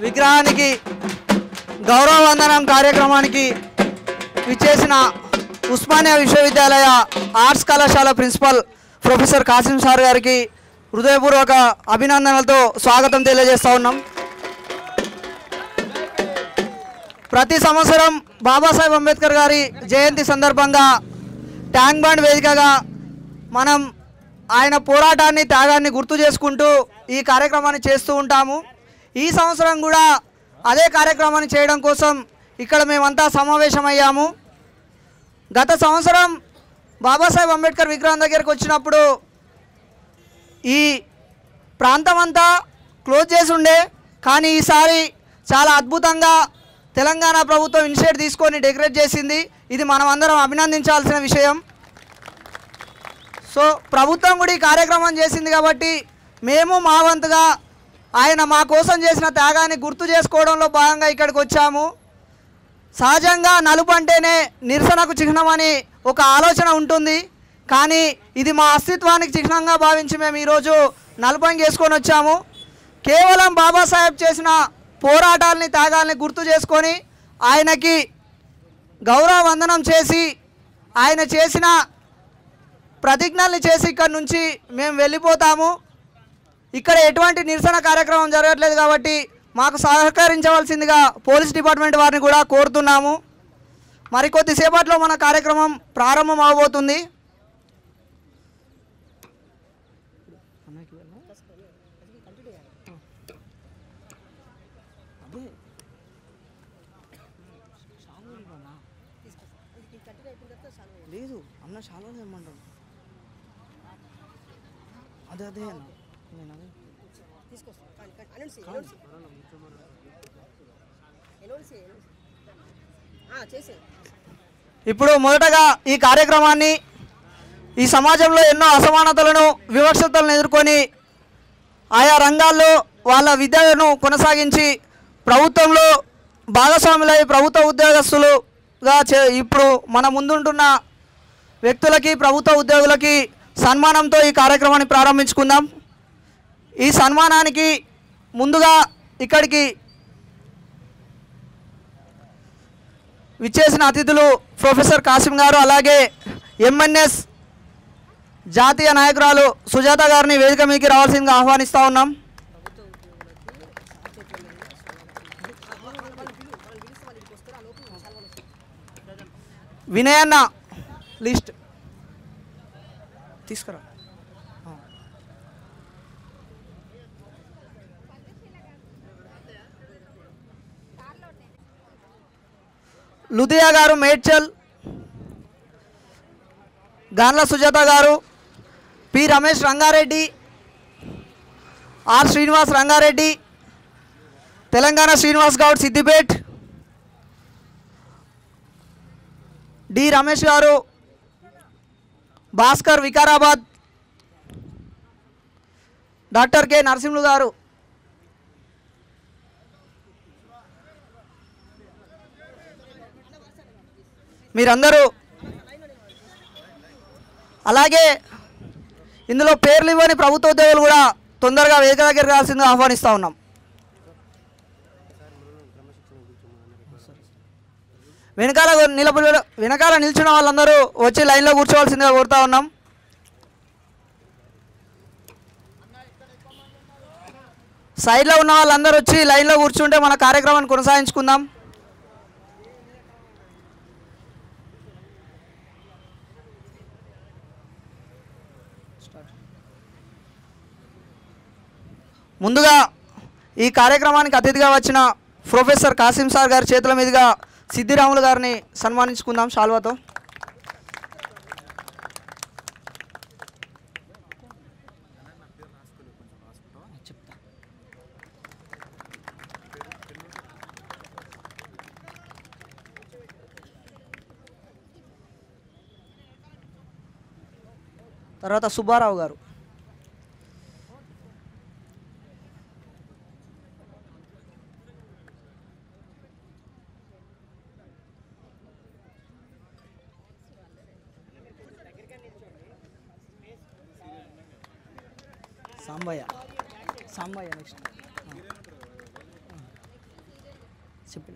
విగ్రహానికి గౌరవ వందనం కార్యక్రమానికి విచ్చేసిన ఉస్మానియా విశ్వవిద్యాలయ ఆర్ట్స్ కళాశాల ప్రిన్సిపల్ ప్రొఫెసర్ కాసిం సార్ గారికి హృదయపూర్వక అభినందనలతో స్వాగతం తెలియజేస్తూ ఉన్నాం. ప్రతి సంవత్సరం బాబాసాహెబ్ అంబేద్కర్ గారి జయంతి సందర్భంగా ట్యాంక్ బండ్ వేదికగా మనం ఆయన పోరాటాన్ని త్యాగాన్ని గుర్తు చేసుకుంటూ ఈ కార్యక్రమాన్ని చేస్తూ ఉంటాము. ఈ సంవత్సరం కూడా అదే కార్యక్రమాన్ని చేయడం కోసం ఇక్కడ మేమంతా సమావేశమయ్యాము. గత సంవత్సరం బాబాసాహెబ్ అంబేద్కర్ విగ్రహం దగ్గరికి వచ్చినప్పుడు ఈ ప్రాంతం అంతా క్లోజ్ చేసి ఉండే, కానీ ఈసారి చాలా అద్భుతంగా తెలంగాణ ప్రభుత్వం ఇనిషియేటివ్ తీసుకొని డెకరేట్ చేసింది. ఇది మనం అందరం అభినందించాల్సిన విషయం. సో ప్రభుత్వం కూడా ఈ కార్యక్రమం చేసింది కాబట్టి మేము మా వంతుగా ఆయన మా కోసం చేసిన త్యాగాన్ని గుర్తు చేసుకోవడంలో భాగంగా ఇక్కడికి వచ్చాము. సహజంగా నలుపు అంటేనే నిరసనకు చిహ్నమని ఒక ఆలోచన ఉంటుంది, కానీ ఇది మా అస్తిత్వానికి చిహ్నంగా భావించి మేము ఈరోజు నలుపంగి వేసుకొని వచ్చాము. కేవలం బాబాసాహెబ్ చేసిన పోరాటాలని త్యాగాల్ని గుర్తు చేసుకొని ఆయనకి గౌరవ వందనం చేసి ఆయన చేసిన ప్రతిజ్ఞల్ని చేసి ఇక్కడ నుంచి మేము వెళ్ళిపోతాము. ఇక్కడ ఎటువంటి నిరసన కార్యక్రమం జరగట్లేదు కాబట్టి మాకు సహకరించవలసిందిగా పోలీస్ డిపార్ట్మెంట్ వారిని కూడా కోరుతున్నాము. మరికొద్దిసేపట్లో మన కార్యక్రమం ప్రారంభం అవబోతుంది. లేదు అన్న చాలా ఏమంటాను అదే అదే అన్న నేను అదే ఇప్పుడు మొదటగా ఈ కార్యక్రమాన్ని ఈ సమాజంలో ఎన్నో అసమానతలను వివక్షతలను ఎదుర్కొని ఆయా రంగాల్లో వాళ్ళ విద్యను కొనసాగించి ప్రభుత్వంలో భాగస్వాములై ప్రభుత్వ ఉద్యోగస్తులుగా ఇప్పుడు మన ముందుంటున్న వ్యక్తులకి ప్రభుత్వ ఉద్యోగులకి సన్మానంతో ఈ కార్యక్రమాన్ని ప్రారంభించుకుందాం. ఈ సన్మానానికి ముందుగా ఇక్కడికి విచ్చేసిన అతిథులు ప్రొఫెసర్ కాసిం గారు, అలాగే ఎంఎన్ఎస్ జాతీయ నాయకురాలు సుజాత గారిని వేదిక మీదకి రావాల్సిందిగా ఆహ్వానిస్తూ ఉన్నాం. వినయన్న లిస్ట్ తీసుకురా. లుధియా గారు మేడ్చల్, గాన్ల సుజాత గారు, P Ramesh Rangareddy, R Srinivas Rangareddy, Telangana Srinivas Goud Siddipet, D Ramesh గారు భాస్కర్ వికారాబాద్, డాక్టర్ కె నరసింహులు గారు, మీరందరూ, అలాగే ఇందులో పేర్లు ఇవ్వని ప్రభుత్వ ఉద్యోగులు కూడా తొందరగా వేదిక దగ్గరికి రావాల్సిందిగా ఆహ్వానిస్తూ ఉన్నాం. వెనకాల నిల్చున్న వాళ్ళందరూ వచ్చి లైన్లో కూర్చోవాల్సిందిగా కోరుతా ఉన్నాం. సైడ్లో ఉన్న వాళ్ళందరూ వచ్చి లైన్లో కూర్చుంటే మన కార్యక్రమాన్ని కొనసాగించుకుందాం. ముందుగా ఈ కార్యక్రమానికి అతిథిగా వచ్చిన ప్రొఫెసర్ కాసిం సార్ గారి చేతుల మీదుగా సిద్ధిరాములు గారిని సన్మానించుకుందాం శాల్వాతో. తర్వాత సుబ్బారావు గారు, సాంబయ్య నెక్స్ట్ చెప్పిన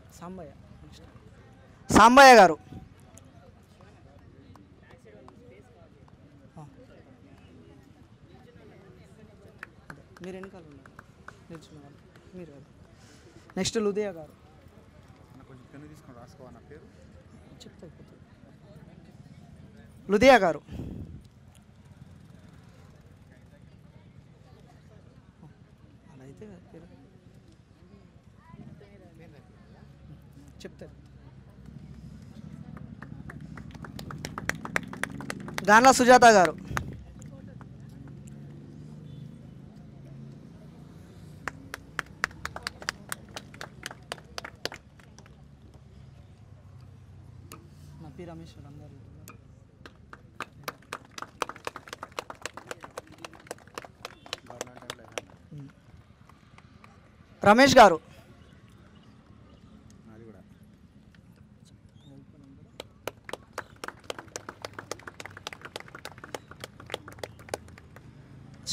సాంబయ్య గారు. మీరు వెనకాల ఉన్నారు నిల్చున్న వాళ్ళు మీరు. నెక్స్ట్ లుధియా గారు. చెప్తా లుధియా గారు. అలా అయితే చెప్తారు. గాన్ల సుజాత గారు. నపి రమేష్ అందరు. రమేష్ గారు.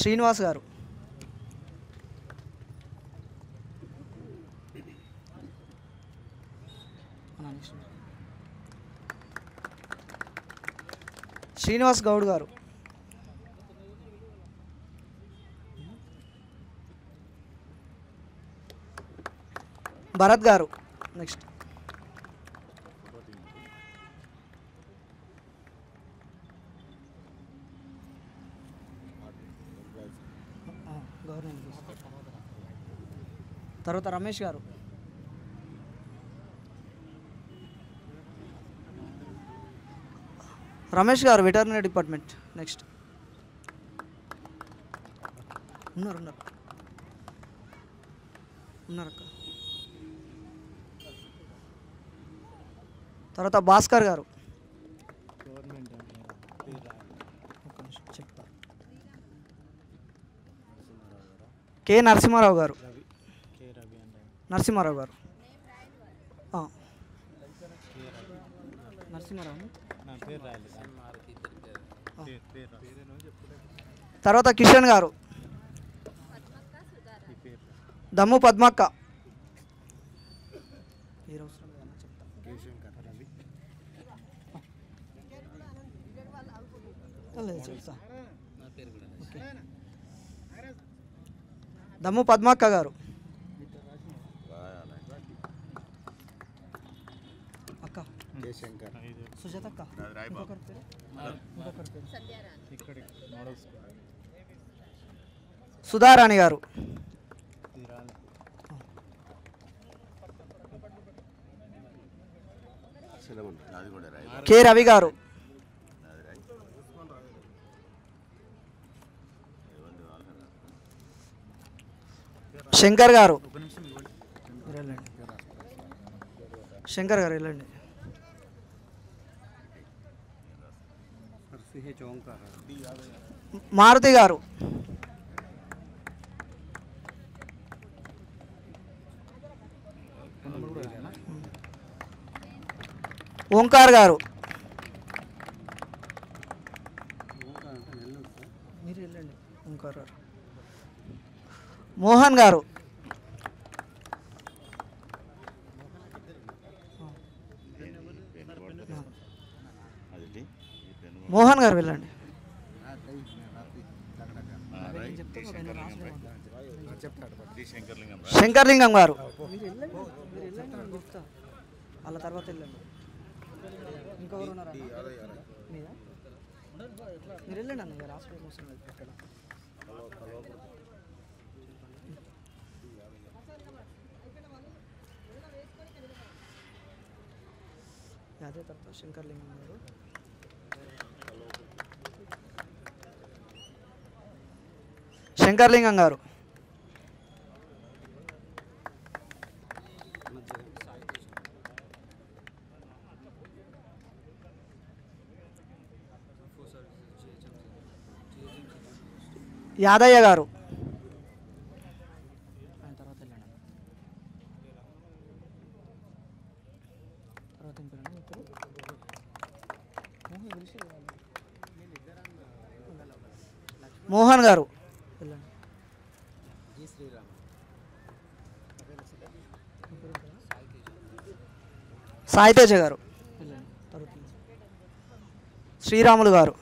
శ్రీనివాస్ గారు. శ్రీనివాస్ గౌడ్ గారు. భరత్ గారు. నెక్స్ట్ తర్వాత రమేష్ గారు. రమేష్ గారు వెటర్నరీ డిపార్ట్మెంట్. నెక్స్ట్ ఉన్నారక్క. తర్వాత భాస్కర్ గారు. కె నరసింహారావు గారు. నరసింహారావు గారు. నరసింహారావు. తర్వాత కిషన్ గారు. దమ్ము పద్మక్క. దమ్ము పద్మక్క గారు. అక్క సుజాత అక్క. సుధారాణి గారు. కె రవి గారు. శంకర్ గారు. శంకర్ గారు వెళ్ళండి. మారుతి గారు. ఓంకార్ గారు. మీరు వెళ్ళండి. ఓంకార్ గారు. మోహన్ గారు. మోహన్ గారు వెళ్ళండి. శంకర్లింగం గారు. వాళ్ళ తర్వాత వెళ్ళండి. ఇంకొకరు ఉన్నారా? మీరు వెళ్ళండి అన్న. రాష్ట్రం కోసం అదే తర్వాత శంకర్లింగం గారు. శంకర్లింగం గారు. యాదయ్య గారు. మోహన్ గారు. సాయితేజ గారు, శ్రీరాములు గారు,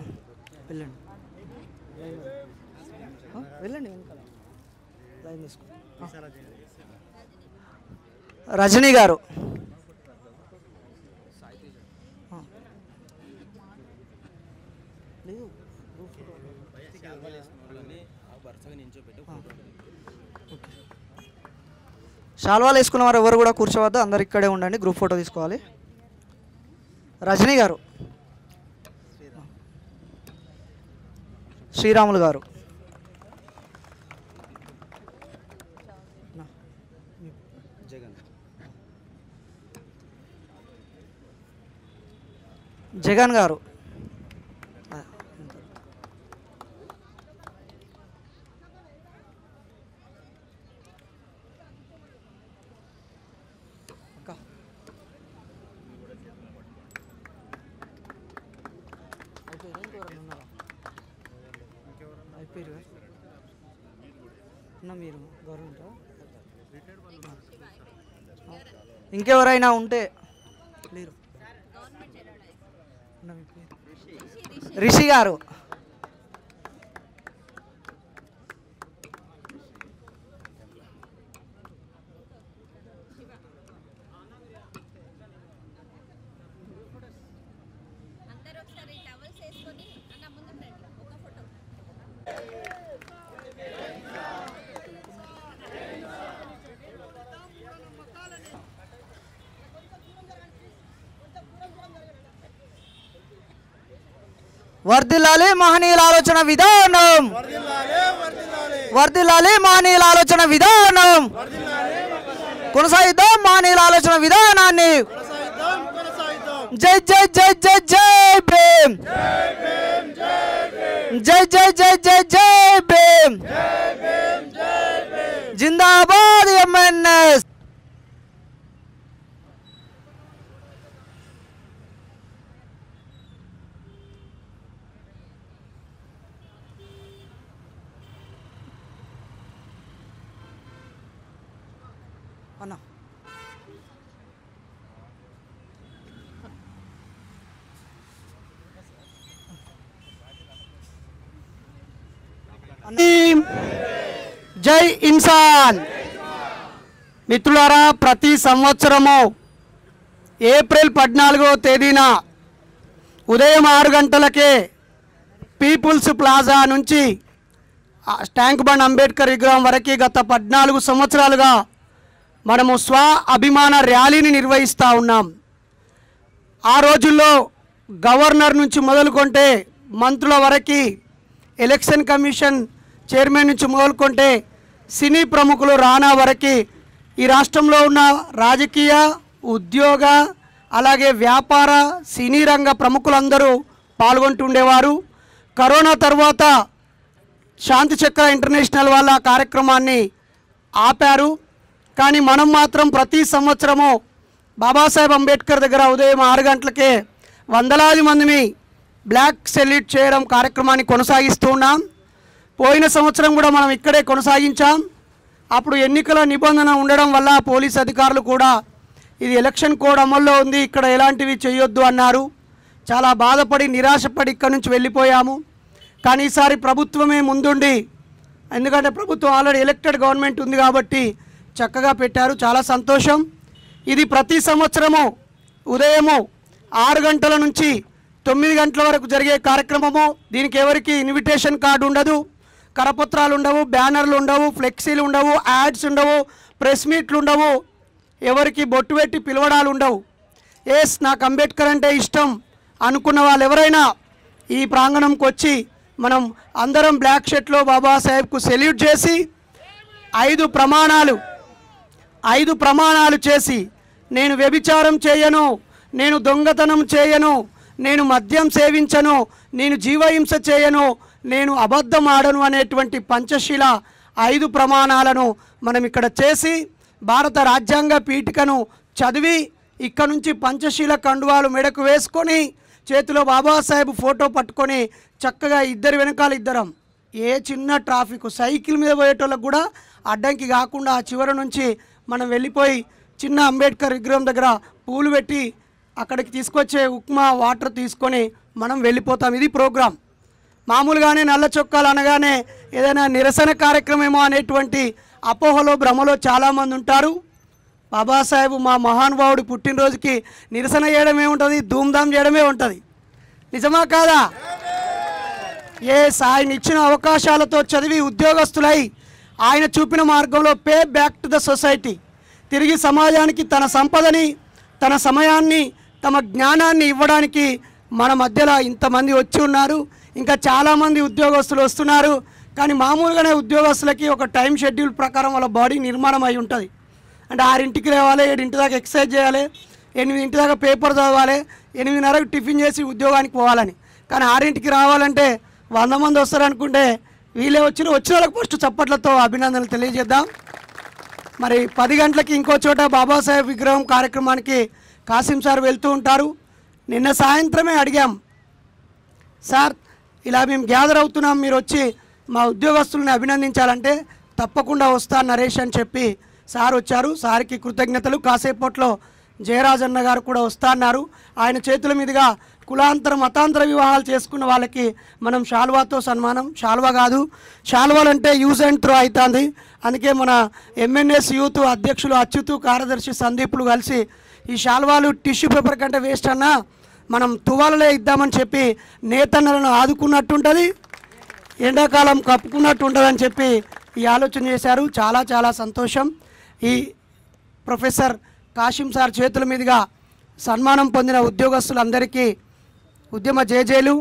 రజనీ గారు, శాల్వాలు వేసుకున్న వారు ఎవరు కూడా కూర్చోవద్దు, అందరు ఇక్కడే ఉండండి, గ్రూప్ ఫోటో తీసుకోవాలి. రజనీ గారు, శ్రీరాములు గారు, జగన్ గారు, ఇంకెవరైనా ఉంటే లేరు. రిషి గారు, వర్ధిల్లాలి మహనీయుల ఆలోచన విధానం, వర్ధిల్లాలి మహనీయుల ఆలోచన విధానం, కొనసాగిద్దాం మహనీయుల ఆలోచన విధానాన్ని. జై జై జై జై జై భీమ్, జై జై జై జై జై భీమ్, జిందాబాద్ ఎంఎన్ఎస్. అన్న జై ఇన్సాన్. మిత్రులారా, ప్రతి సంవత్సరము ఏప్రిల్ 14వ తేదీన ఉదయం 6 గంటలకే పీపుల్స్ ప్లాజా నుంచి ట్యాంక్ బండ్ అంబేద్కర్ విగ్రహం వరకు గత 14 సంవత్సరాలుగా మనము స్వ అభిమాన ర్యాలీని నిర్వహిస్తూ ఉన్నాం. ఆ రోజుల్లో గవర్నర్ నుంచి మొదలుకొంటే మంత్రుల వరకు, ఎలక్షన్ కమిషన్ చైర్మన్ నుంచి మొదలుకొంటే సినీ ప్రముఖులు రానా వరకు ఈ రాష్ట్రంలో ఉన్న రాజకీయ, ఉద్యోగ, అలాగే వ్యాపార, సినీ రంగ ప్రముఖులందరూ పాల్గొంటుండేవారు. కరోనా తర్వాత శాంతి చక్ర ఇంటర్నేషనల్ వాళ్ళ కార్యక్రమాన్ని ఆపారు. కానీ మనం మాత్రం ప్రతి సంవత్సరము బాబాసాహెబ్ అంబేద్కర్ దగ్గర ఉదయం 6 గంటలకే వందలాది మందిని బ్లాక్ సెల్యూట్ చేయడం కార్యక్రమాన్ని కొనసాగిస్తూ ఉన్నాం. పోయిన సంవత్సరం కూడా మనం ఇక్కడే కొనసాగించాం. అప్పుడు ఎన్నికల నిబంధన ఉండడం వల్ల పోలీస్ అధికారులు కూడా ఇది ఎలక్షన్ కోడ్ అమల్లో ఉంది, ఇక్కడ ఎలాంటివి చేయొద్దు అన్నారు. చాలా బాధపడి నిరాశపడి ఇక్కడ నుంచి వెళ్ళిపోయాము. కానీ ఈసారి ప్రభుత్వమే ముందుండి, ఎందుకంటే ప్రభుత్వం ఆల్రెడీ ఎలక్టెడ్ గవర్నమెంట్ ఉంది కాబట్టి చక్కగా పెట్టారు, చాలా సంతోషం. ఇది ప్రతి సంవత్సరము ఉదయము 6 గంటల నుంచి 9 గంటల వరకు జరిగే కార్యక్రమము. దీనికి ఎవరికి ఇన్విటేషన్ కార్డు ఉండదు, కరపత్రాలు ఉండవు, బ్యానర్లు ఉండవు, ఫ్లెక్సీలు ఉండవు, యాడ్స్ ఉండవు, ప్రెస్ మీట్లు ఉండవు, ఎవరికి బొట్టు పెట్టి పిలవడాలు ఉండవు. ఎస్, నాకు అంబేద్కర్ అంటే ఇష్టం అనుకున్న వాళ్ళు ఎవరైనా ఈ ప్రాంగణంకి వచ్చి మనం అందరం బ్లాక్ షర్ట్లో బాబాసాహెబ్కు సెల్యూట్ చేసి 5 ప్రమాణాలు చేసి, నేను వ్యభిచారం చేయను, నేను దొంగతనం చేయను, నేను మద్యం సేవించను, నేను జీవహింస చేయను, నేను అబద్ధం ఆడను అనేటువంటి పంచశీల 5 ప్రమాణాలను మనం ఇక్కడ చేసి భారత రాజ్యాంగ పీఠికను చదివి ఇక్కడ నుంచి పంచశీల కండువాలు మెడకు వేసుకొని చేతిలో బాబాసాహెబ్ ఫోటో పట్టుకొని చక్కగా ఇద్దరు వెనకాల ఇద్దరం, ఏ చిన్న ట్రాఫిక్ సైకిల్ మీద పోయేటోళ్ళకు కూడా అడ్డంకి కాకుండా ఆ చివరి నుంచి మనం వెళ్ళిపోయి చిన్న అంబేద్కర్ విగ్రహం దగ్గర పూలు పెట్టి అక్కడికి తీసుకొచ్చే ఉప్మా వాటర్ తీసుకొని మనం వెళ్ళిపోతాం. ఇది ప్రోగ్రాం. మామూలుగానే నల్ల చొక్కాలు అనగానే ఏదైనా నిరసన కార్యక్రమమేమో అనేటువంటి అపోహలో భ్రమలో చాలామంది ఉంటారు. బాబాసాహెబ్ మా మహానుభావుడి పుట్టినరోజుకి నిరసన చేయడమే ఉంటుంది, ధూమ్ధామ్ చేయడమే ఉంటుంది. నిజమా కాదా? ఆయన ఇచ్చిన అవకాశాలతో చదివి ఉద్యోగస్తులై ఆయన చూపిన మార్గంలో pay back to the society, తిరిగి సమాజానికి తన సంపదని, తన సమయాన్ని, తమ జ్ఞానాన్ని ఇవ్వడానికి మన మధ్యలో ఇంతమంది వచ్చి ఉన్నారు. ఇంకా చాలామంది ఉద్యోగస్తులు వస్తున్నారు. కానీ మామూలుగానే ఉద్యోగస్తులకి ఒక టైం షెడ్యూల్ ప్రకారం వాళ్ళ బాడీ నిర్మాణం అయి ఉంటుంది. అంటే 6ంటికి లేవాలి, 7 దాకా ఎక్సర్సైజ్ చేయాలి, 8 దాకా పేపర్ చదవాలి, 8:30కు టిఫిన్ చేసి ఉద్యోగానికి పోవాలని. కానీ 6ంటికి రావాలంటే 100 మంది వస్తారనుకుంటే వీళ్ళే వచ్చిన వాళ్ళకి ఫస్ట్ చప్పట్లతో అభినందనలు తెలియజేద్దాం. మరి 10 గంటలకి ఇంకో చోట బాబాసాహెబ్ విగ్రహం కార్యక్రమానికి కాసిం సార్ వెళ్తూ ఉంటారు. నిన్న సాయంత్రమే అడిగాం, సార్ ఇలా మేము గ్యాదర్ అవుతున్నాం, మీరు వచ్చి మా ఉద్యోగస్తులను అభినందించాలంటే తప్పకుండా వస్తా నరేష్ అని చెప్పి సార్ వచ్చారు. సార్కి కృతజ్ఞతలు. కాసేపట్లో జయరాజన్న గారు కూడా వస్తా అన్నారు. ఆయన చేతుల మీదుగా కులాంతర మతాంతర వివాహాలు చేసుకున్న వాళ్ళకి మనం శాల్వాతో సన్మానం. శాల్వా కాదు, శాల్వాలు అంటే యూజ్ అండ్ త్రో అవుతుంది. అందుకే మన ఎంఎన్ఎస్ యూత్ అధ్యక్షులు అచ్యుతు, కార్యదర్శి సందీపులు కలిసి ఈ శాల్వాలు టిష్యూ పేపర్ కంటే వేస్ట్ అన్నా మనం తువాలలే ఇద్దామని చెప్పి నేతన్నలను ఆదుకున్నట్టుంటుంది, ఎండాకాలం కప్పుకున్నట్టు ఉంటుందని చెప్పి ఈ ఆలోచన చేశారు. చాలా చాలా సంతోషం. ఈ ప్రొఫెసర్ కాసిం సార్ చేతుల మీదుగా సన్మానం పొందిన ఉద్యోగస్తులందరికీ ఉద్యమ జేజేలు.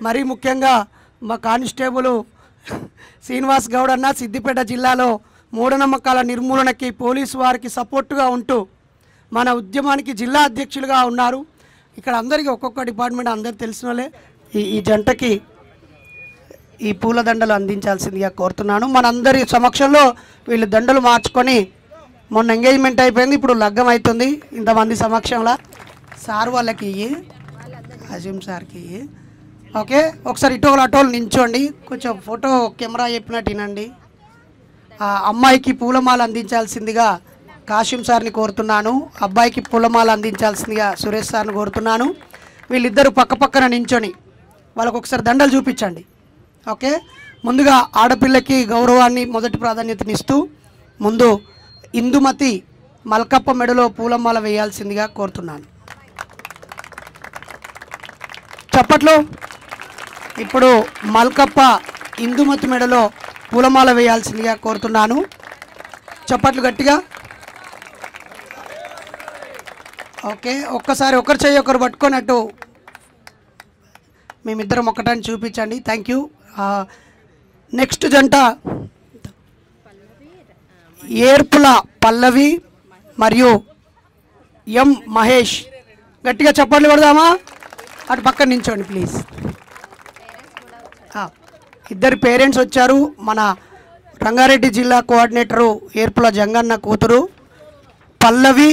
మరీ ముఖ్యంగా మా కానిస్టేబుల్ శ్రీనివాస్ గౌడ్ అన్న సిద్దిపేట జిల్లాలో మూఢనమ్మకాల నిర్మూలనకి పోలీసు వారికి సపోర్టుగా ఉంటూ మన ఉద్యమానికి జిల్లా అధ్యక్షులుగా ఉన్నారు. ఇక్కడ అందరికీ ఒక్కొక్క డిపార్ట్మెంట్ అందరు తెలిసిన వాళ్ళే. ఈ జంటకి ఈ పూలదండలు అందించాల్సిందిగా కోరుతున్నాను. మనందరి సమక్షంలో వీళ్ళు దండలు మార్చుకొని, మొన్న ఎంగేజ్మెంట్ అయిపోయింది, ఇప్పుడు లగ్గం అవుతుంది ఇంతమంది సమక్షంలో. సార్ వాళ్ళకి ఇయ్యి, అజీం సార్కి ఇయ్యి. ఓకే, ఒకసారి ఇటోలు అటోలు నించోండి, కొంచెం ఫోటో కెమెరా చెప్పినట్టు వినండి. అమ్మాయికి పూలమాల అందించాల్సిందిగా కాసిం సార్ని కోరుతున్నాను. అబ్బాయికి పూలమాల అందించాల్సిందిగా సురేష్ సార్ని కోరుతున్నాను. వీళ్ళిద్దరూ పక్క పక్కన నించొని వాళ్ళకు ఒకసారి దండలు చూపించండి. ఓకే, ముందుగా ఆడపిల్లకి గౌరవాన్ని మొదటి ప్రాధాన్యతనిస్తూ ముందు ఇందుమతి మల్కప్ప మెడలో పూలమాల వేయాల్సిందిగా కోరుతున్నాను. చప్పట్లో. ఇప్పుడు మల్కప్ప ఇందుమతి మెడలో పూలమాల వేయాల్సిందిగా కోరుతున్నాను. చప్పట్లు గట్టిగా. ఓకే, ఒక్కసారి ఒకరు చేయి ఒకరు పట్టుకున్నట్టు మేమిద్దరం ఒకటని చూపించండి. Thank you. నెక్స్ట్ జంట ఏర్పుల పల్లవి మరియు ఎం మహేష్. గట్టిగా చప్పట్లు కొడదామా? అటు పక్కన నించోండి ప్లీజ్. ఇద్దరు పేరెంట్స్ వచ్చారు. మన రంగారెడ్డి జిల్లా కోఆర్డినేటరు ఏర్పుల జంగన్న కూతురు పల్లవి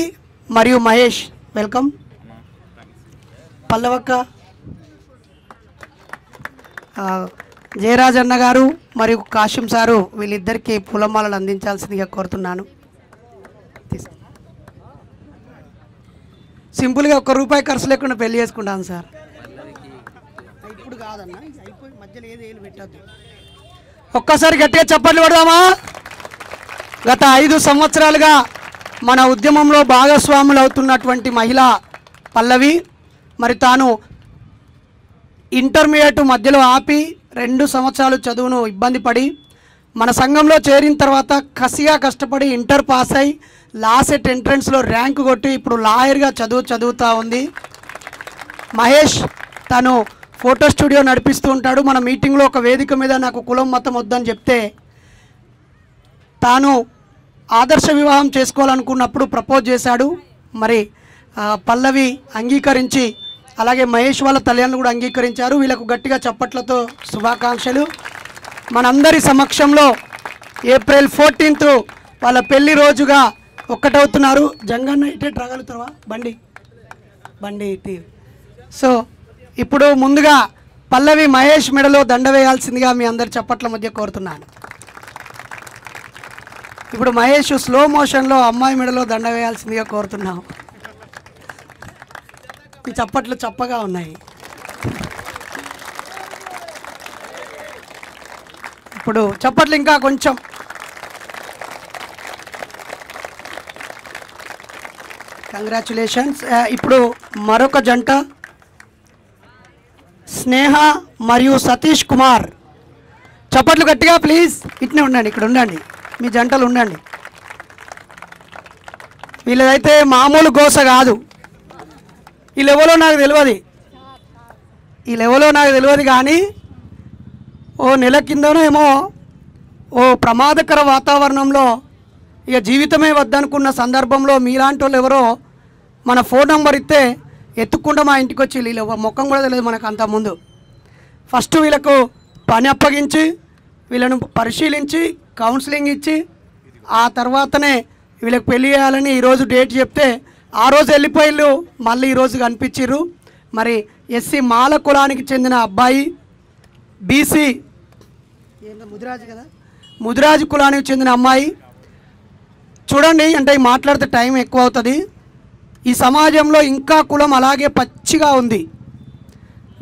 మరియు మహేష్. వెల్కమ్. పల్లవక్క, జయరాజన్న గారు మరియు కాసిం సారు వీళ్ళిద్దరికీ పూలమాలలు అందించాల్సిందిగా కోరుతున్నాను. సింపుల్గా ₹1 ఖర్చు లేకుండా పెళ్లి చేసుకుంటాను సార్. ఇప్పుడు కాదన్నా, అయిపోయి మధ్యలో ఏది పెట్టద్దు. ఒక్కసారి గట్టిగా చప్పట్లు కొడదామా? గత 5 సంవత్సరాలుగా మన ఉద్యమంలో భాగస్వాములు అవుతున్నటువంటి మహిళ పల్లవి. మరి తాను ఇంటర్మీడియట్ మధ్యలో ఆపి 2 సంవత్సరాలు చదువును ఇబ్బంది పడి మన సంఘంలో చేరిన తర్వాత కసిగా కష్టపడి ఇంటర్ పాస్ అయి లాసెట్ ఎంట్రన్స్లో ర్యాంకు కొట్టి ఇప్పుడు లాయర్గా చదువుతూ ఉంది. మహేష్ తను ఫోటో స్టూడియో నడిపిస్తూ ఉంటాడు. మన మీటింగ్లో ఒక వేదిక మీద నాకు కులం మతం వద్దని చెప్తే తాను ఆదర్శ వివాహం చేసుకోవాలనుకున్నప్పుడు ప్రపోజ్ చేశాడు. మరి పల్లవి అంగీకరించి, అలాగే మహేష్ వాళ్ళ తల్లిదండ్రులు కూడా అంగీకరించారు. వీళ్ళకు గట్టిగా చప్పట్లతో శుభాకాంక్షలు. మనందరి సమక్షంలో ఏప్రిల్ 14th వాళ్ళ పెళ్లి రోజుగా ఒక్కటవుతున్నారు. జంగన్న ఇటే రాగలుగుతావా? బండి ఇటు. సో ఇప్పుడు ముందుగా పల్లవి మహేష్ మెడలో దండ వేయాల్సిందిగా మీ అందరి చప్పట్ల మధ్య కోరుతున్నాను. ఇప్పుడు మహేష్ స్లో మోషన్లో అమ్మాయి మెడలో దండ వేయాల్సిందిగా కోరుతున్నాం. మీ చప్పట్లు చప్పగా ఉన్నాయి. ఇప్పుడు చప్పట్లు ఇంకా కొంచెం. కంగ్రాచులేషన్స్. ఇప్పుడు మరొక జంట స్నేహ మరియు సతీష్ కుమార్. చప్పట్లు గట్టిగా ప్లీజ్. ఇట్నే ఉండండి, ఇక్కడ ఉండండి, మీ జంటలు ఉండండి. వీళ్ళదైతే మామూలు గోస కాదు. ఈ లెవెల్లో నాకు తెలియదు కానీ ఓ నెల కిందనేమో ఓ ప్రమాదకర వాతావరణంలో ఇక జీవితమే వద్దనుకున్న సందర్భంలో మీలాంటి వాళ్ళు ఎవరో మన ఫోన్ నెంబర్ ఇస్తే ఎత్తుక్కుండా మా ఇంటికి వచ్చి వీళ్ళు ముఖం కూడా తెలియదు మనకు. అంతకుముందు ఫస్ట్ వీళ్ళకు పని అప్పగించి వీళ్ళను పరిశీలించి కౌన్సిలింగ్ ఇచ్చి ఆ తర్వాతనే వీళ్ళకి పెళ్లి చేయాలని ఈరోజు డేట్ చెప్తే ఆ రోజు వెళ్ళిపోయిళ్ళు, మళ్ళీ ఈరోజు కనిపించిర్రు. మరి ఎస్సీ మాల కులానికి చెందిన అబ్బాయి, బీసీ ముదిరాజు కదా, ముదిరాజు కులానికి చెందిన అమ్మాయి. చూడండి, అంటే మాట్లాడితే టైం ఎక్కువ అవుతుంది. ఈ సమాజంలో ఇంకా కులం అలాగే పచ్చిగా ఉంది.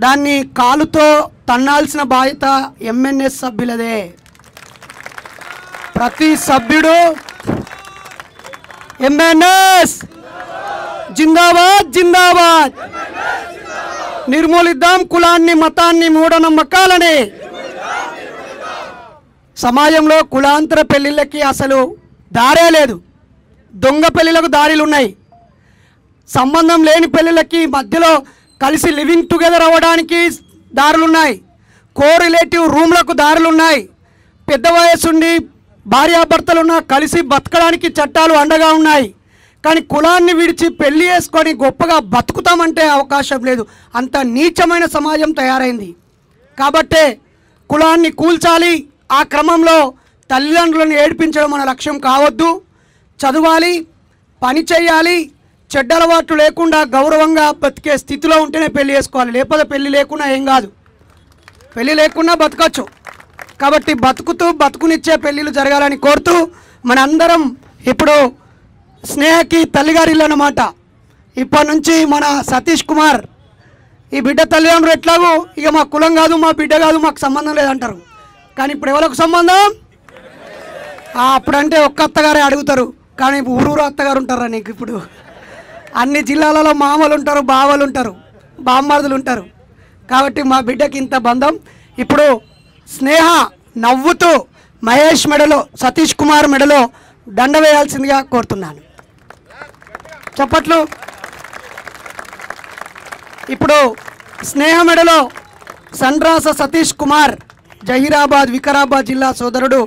దాన్ని కాలుతో తన్నాల్సిన బాధ్యత ఎంఎన్ఎస్ సభ్యులదే. ప్రతి సభ్యుడు ఎంఎన్ఎస్ జిందాబాద్ జిందాబాద్, నిర్మూలిద్దాం కులాన్ని మతాన్ని మూఢనమ్మకాలని. సమాజంలో కులాంతర పెళ్ళిళ్ళకి అసలు దారే లేదు. దొంగ పెళ్ళిళ్ళకు దారిలు ఉన్నాయి. సంబంధం లేని పెళ్ళిళ్ళకి మధ్యలో కలిసి లివింగ్ టుగెదర్ అవ్వడానికి దారులున్నాయి. కో రిలేటివ్ రూమ్లకు దారులున్నాయి. పెద్ద వయసుండి భార్యాభర్తలున్న కలిసి బతకడానికి చట్టాలు అండగా ఉన్నాయి. కానీ కులాన్ని విడిచి పెళ్లి చేసుకొని గొప్పగా బతుకుతామంటే అవకాశం లేదు. అంత నీచమైన సమాజం తయారైంది. కాబట్టే కులాన్ని కూల్చాలి. ఆ క్రమంలో తల్లిదండ్రులను ఏడిపించడం మన లక్ష్యం కావద్దు. చదవాలి, పని చేయాలి, చెడ్డ అలవాట్లు లేకుండా గౌరవంగా బతికే స్థితిలో ఉంటేనే పెళ్లి చేసుకోవాలి. లేకపోతే పెళ్లి లేకుండా ఏం కాదు, పెళ్లి లేకుండా బతకచ్చు. కాబట్టి బతుకునిచ్చే పెళ్ళిళ్ళు జరగాలని కోరుతూ మనందరం ఇప్పుడు స్నేహకి తల్లిగారి ఇల్లు అన్నమాట. ఇప్పటి నుంచి మన సతీష్ కుమార్ ఈ బిడ్డ తల్లిదండ్రులు ఎట్లాగో ఇక మా కులం కాదు, మా బిడ్డ కాదు, మాకు సంబంధం లేదంటారు. కానీ ఇప్పుడు ఎవరికి సంబంధం? అప్పుడంటే ఒక్క అత్తగారే అడుగుతారు, కానీ ఊరూరు అత్తగారు ఉంటారా నీకు? ఇప్పుడు అన్ని జిల్లాలలో మామలు ఉంటారు, బావలు ఉంటారు, బామ్మర్దులు ఉంటారు. కాబట్టి మా బిడ్డకి ఇంత బంధం. ఇప్పుడు స్నేహ నవ్వుతూ మహేష్ మెడలో, సతీష్ కుమార్ మెడలో దండ వేయాల్సిందిగా కోరుతున్నాను. చప్పట్లు. ఇప్పుడు స్నేహ మెడలో సండ్రాస సతీష్ కుమార్, జహీరాబాద్ వికారాబాద్ జిల్లా సోదరుడు,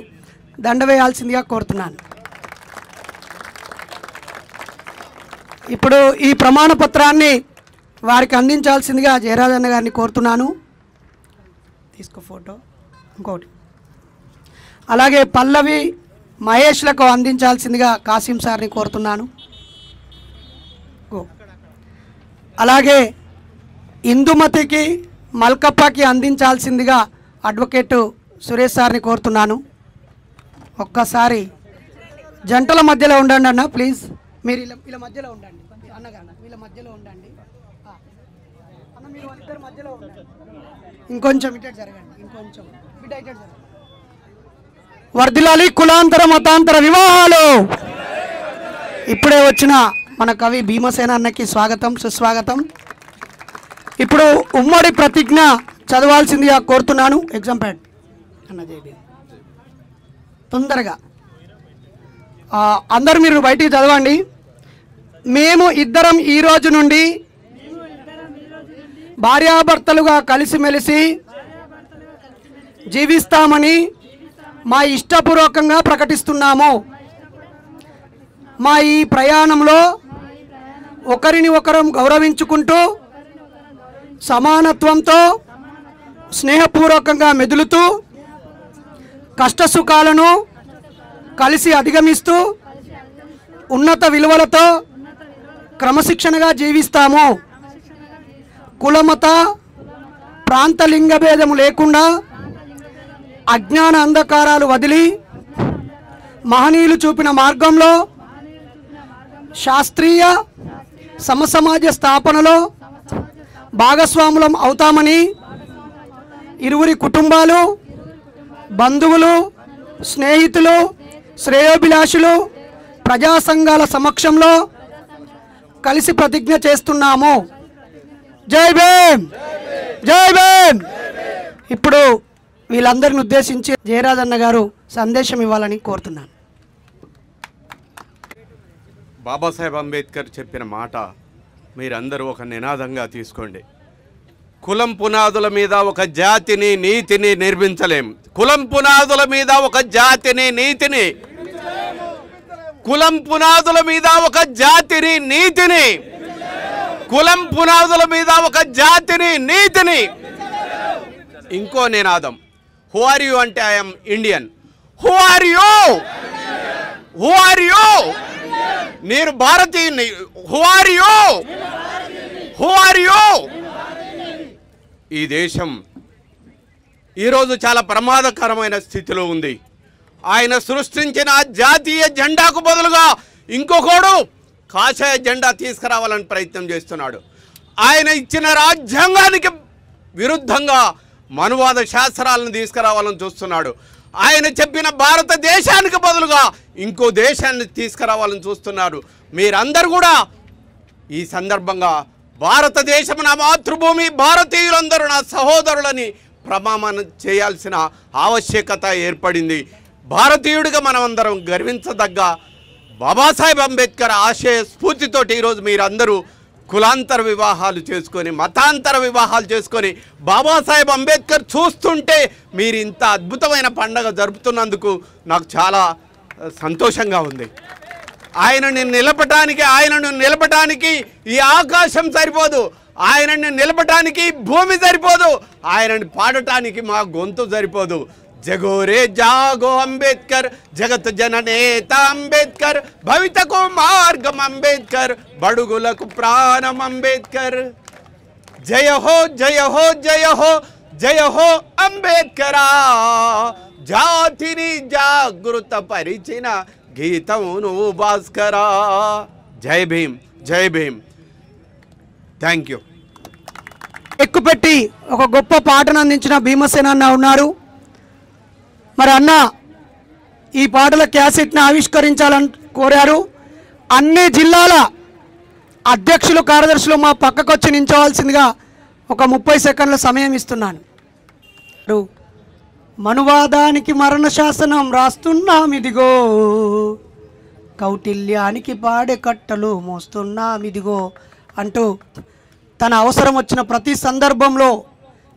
దండ వేయాల్సిందిగా కోరుతున్నాను. ఇప్పుడు ఈ ప్రమాణ పత్రాన్ని వారికి అందించాల్సిందిగా జయరాజన్న గారిని కోరుతున్నాను. తీసుకో ఫోటో. ఇంకోటి అలాగే పల్లవి మహేష్లకు అందించాల్సిందిగా కాసిం సార్ని కోరుతున్నాను. అలాగే ఇందుమతికి మల్కప్పకి అందించాల్సిందిగా అడ్వకేట్ సురేష్ సార్ని కోరుతున్నాను. ఒక్కసారి జంటల మధ్యలో ఉండండి అన్న ప్లీజ్. మీరు వీళ్ళ మధ్యలో ఉండండి అన్నగాన్న, వీళ్ళ మధ్యలో ఉండండి అన్న, మీరు వాళ్ళిద్దరు మధ్యలో ఉండండి. ఇంకొంచెం ఇటు జరగండి, ఇంకొంచెం బిడ్డ ఇటు జరగండి. వర్ధిల్లాలి కులాంతర మతాంతర వివాహాలు. ఇప్పుడే వచ్చిన మన కవి భీమసేన అన్నకి స్వాగతం, సుస్వాగతం. ఇప్పుడు ఉమ్మడి ప్రతిజ్ఞ చదవాల్సిందిగా కోరుతున్నాను. ఎగ్జామ్ ప్యాడ్ అన్న జేబీ తొందరగా అందరూ మీరు బయటికి చదవండి. మేము ఇద్దరం ఈ రోజు నుండి భార్యాభర్తలుగా కలిసిమెలిసి జీవిస్తామని మా ఇష్టపూర్వకంగా ప్రకటిస్తున్నాము. మా ఈ ప్రయాణంలో ఒకరిని ఒకరం గౌరవించుకుంటూ సమానత్వంతో స్నేహపూర్వకంగా మెదులుతూ కష్టసుఖాలను కలిసి అధిగమిస్తూ ఉన్నత విలువలతో క్రమశిక్షణగా జీవిస్తాము. కులమత ప్రాంత లింగ భేదము లేకుండా అజ్ఞాన అంధకారాలు వదిలి మహనీయులు చూపిన మార్గంలో శాస్త్రీయ సమసమాజ స్థాపనలో భాగస్వాములం అవుతామని ఇరువురి కుటుంబాలు, బంధువులు, స్నేహితులు, శ్రేయోభిలాషులు, ప్రజా సంఘాల సమక్షంలో కలిసి ప్రతిజ్ఞ చేస్తున్నాము. జై భీమ్, జై భీమ్. ఇప్పుడు వీళ్ళందరిని ఉద్దేశించి జయరాజన్న గారు సందేశం ఇవ్వాలని కోరుతున్నాను. బాబాసాహెబ్ అంబేద్కర్ చెప్పిన మాట మీరందరూ ఒక నినాదంగా తీసుకోండి. కులం పునాదుల మీద ఒక జాతిని, నీతిని నిర్మించలేం. కులం పునాదుల మీద ఒక జాతిని, నీతిని, కులం పునాదుల మీద ఒక జాతిని, నీతిని, కులం పునాదుల మీద ఒక జాతిని, నీతిని. ఇంకో నినాదం, హూ ఆర్ యూ అంటే I'm Indian. Who are you? Who are you? నేను భారతీయుని. Who are you? Who are you? ఈ దేశం ఈరోజు చాలా ప్రమాదకరమైన స్థితిలో ఉంది. ఆయన సృష్టించిన జాతీయ జెండాకు బదులుగా ఇంకొకడు కాషాయ జెండా తీసుకురావాలని ప్రయత్నం చేస్తున్నాడు. ఆయన ఇచ్చిన రాజ్యాంగానికి విరుద్ధంగా మనువాద శాస్త్రాలను తీసుకురావాలని చూస్తున్నాడు. ఆయన చెప్పిన భారతదేశానికి బదులుగా ఇంకో దేశాన్ని తీసుకురావాలని చూస్తున్నారు. మీరందరూ కూడా ఈ సందర్భంగా భారతదేశం నా మాతృభూమి, భారతీయులందరూ నా సహోదరులని ప్రమాణం చేయాల్సిన ఆవశ్యకత ఏర్పడింది. భారతీయుడిగా మనమందరం గర్వించదగ్గ బాబాసాహెబ్ అంబేద్కర్ ఆశయ స్ఫూర్తితోటి ఈరోజు మీరందరూ కులాంతర వివాహాలు చేసుకొని, మతాంతర వివాహాలు చేసుకొని బాబాసాహెబ్ అంబేద్కర్ చూస్తుంటే మీరు ఇంత అద్భుతమైన పండగ జరుపుతున్నందుకు నాకు చాలా సంతోషంగా ఉంది. ఆయనను నిలపటానికి ఈ ఆకాశం సరిపోదు, ఆయనని నిలపటానికి భూమి సరిపోదు, ఆయనని పాడటానికి మా గొంతు సరిపోదు. జగోరే జాగో అంబేద్కర్, జగత్ జననేత అంబేద్కర్, భవితకు మార్గం అంబేద్కర్, బడుగులకు ప్రాణం అంబేద్కర్. జయ హో జయ హో జయ హో జయ హో అంబేద్కరా, జాతిని జాగృత పరిచిన గీతం నువ్వు భాస్కరా. జై భీమ్, జై భీమ్. Thank you. ఎక్కుపెట్టి ఒక గొప్ప పాటను అందించిన భీమసేన అన్న ఉన్నారు. మరి అన్న ఈ పాటల క్యాసెట్ని ఆవిష్కరించాలని కోరారు. అన్ని జిల్లాల అధ్యక్షులు, కార్యదర్శులు మా పక్కకు వచ్చి నించోవాల్సిందిగా ఒక 30 సెకండ్ల సమయం ఇస్తున్నాను. మనువాదానికి మరణ శాసనం రాస్తున్నామిదిగో, కౌటిల్యానికి పాడే కట్టలు మోస్తున్నామిదిగో అంటూ తన అవసరం వచ్చిన ప్రతి సందర్భంలో,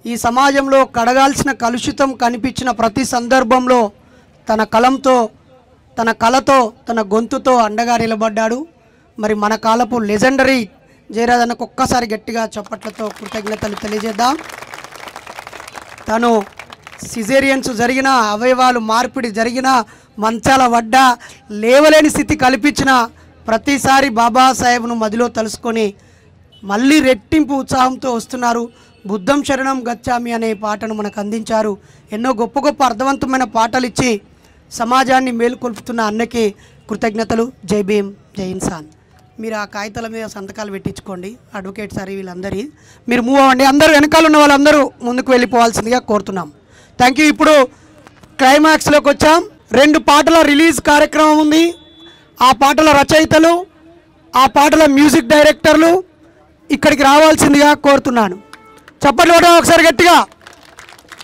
ఈ సమాజంలో కడగాల్సిన కలుషితం కనిపించిన ప్రతి సందర్భంలో తన కలంతో, తన కళతో, తన గొంతుతో అండగా నిలబడ్డాడు. మరి మన కాలపు లెజెండరీ జయరాజన్నకు ఒక్కసారి గట్టిగా చప్పట్లతో కృతజ్ఞతలు తెలియజేద్దాం. తను సిజేరియన్స్ జరిగిన, అవయవాలు మార్పిడి జరిగిన, మంచాల వడ్డ లేవలేని స్థితి కల్పించిన ప్రతిసారి బాబాసాహెబ్ను మదిలో తలుసుకొని మళ్ళీ రెట్టింపు ఉత్సాహంతో వస్తున్నారు. బుద్ధం శరణం గచ్చామి అనే పాటను మనకు అందించారు. ఎన్నో గొప్ప గొప్ప అర్థవంతమైన పాటలు ఇచ్చి సమాజాన్ని మేలుకొల్పుతున్న అన్నకి కృతజ్ఞతలు. జై భీమ్, జై ఇన్సాన్. మీరు ఆ కాగితాల మీద సంతకాలు పెట్టించుకోండి. అడ్వకేట్ సార్ వీళ్ళందరి మీరు మూవ్ అవ్వండి. అందరూ వెనకాల ఉన్న వాళ్ళందరూ ముందుకు వెళ్ళిపోవాల్సిందిగా కోరుతున్నాం. Thank you. ఇప్పుడు క్లైమాక్స్లోకి వచ్చాం. 2 పాటల రిలీజ్ కార్యక్రమం ఉంది. ఆ పాటల రచయితలు, ఆ పాటల మ్యూజిక్ డైరెక్టర్లు ఇక్కడికి రావాల్సిందిగా కోరుతున్నాను. చప్పట్లు కొట్టండి ఒకసారి గట్టిగా.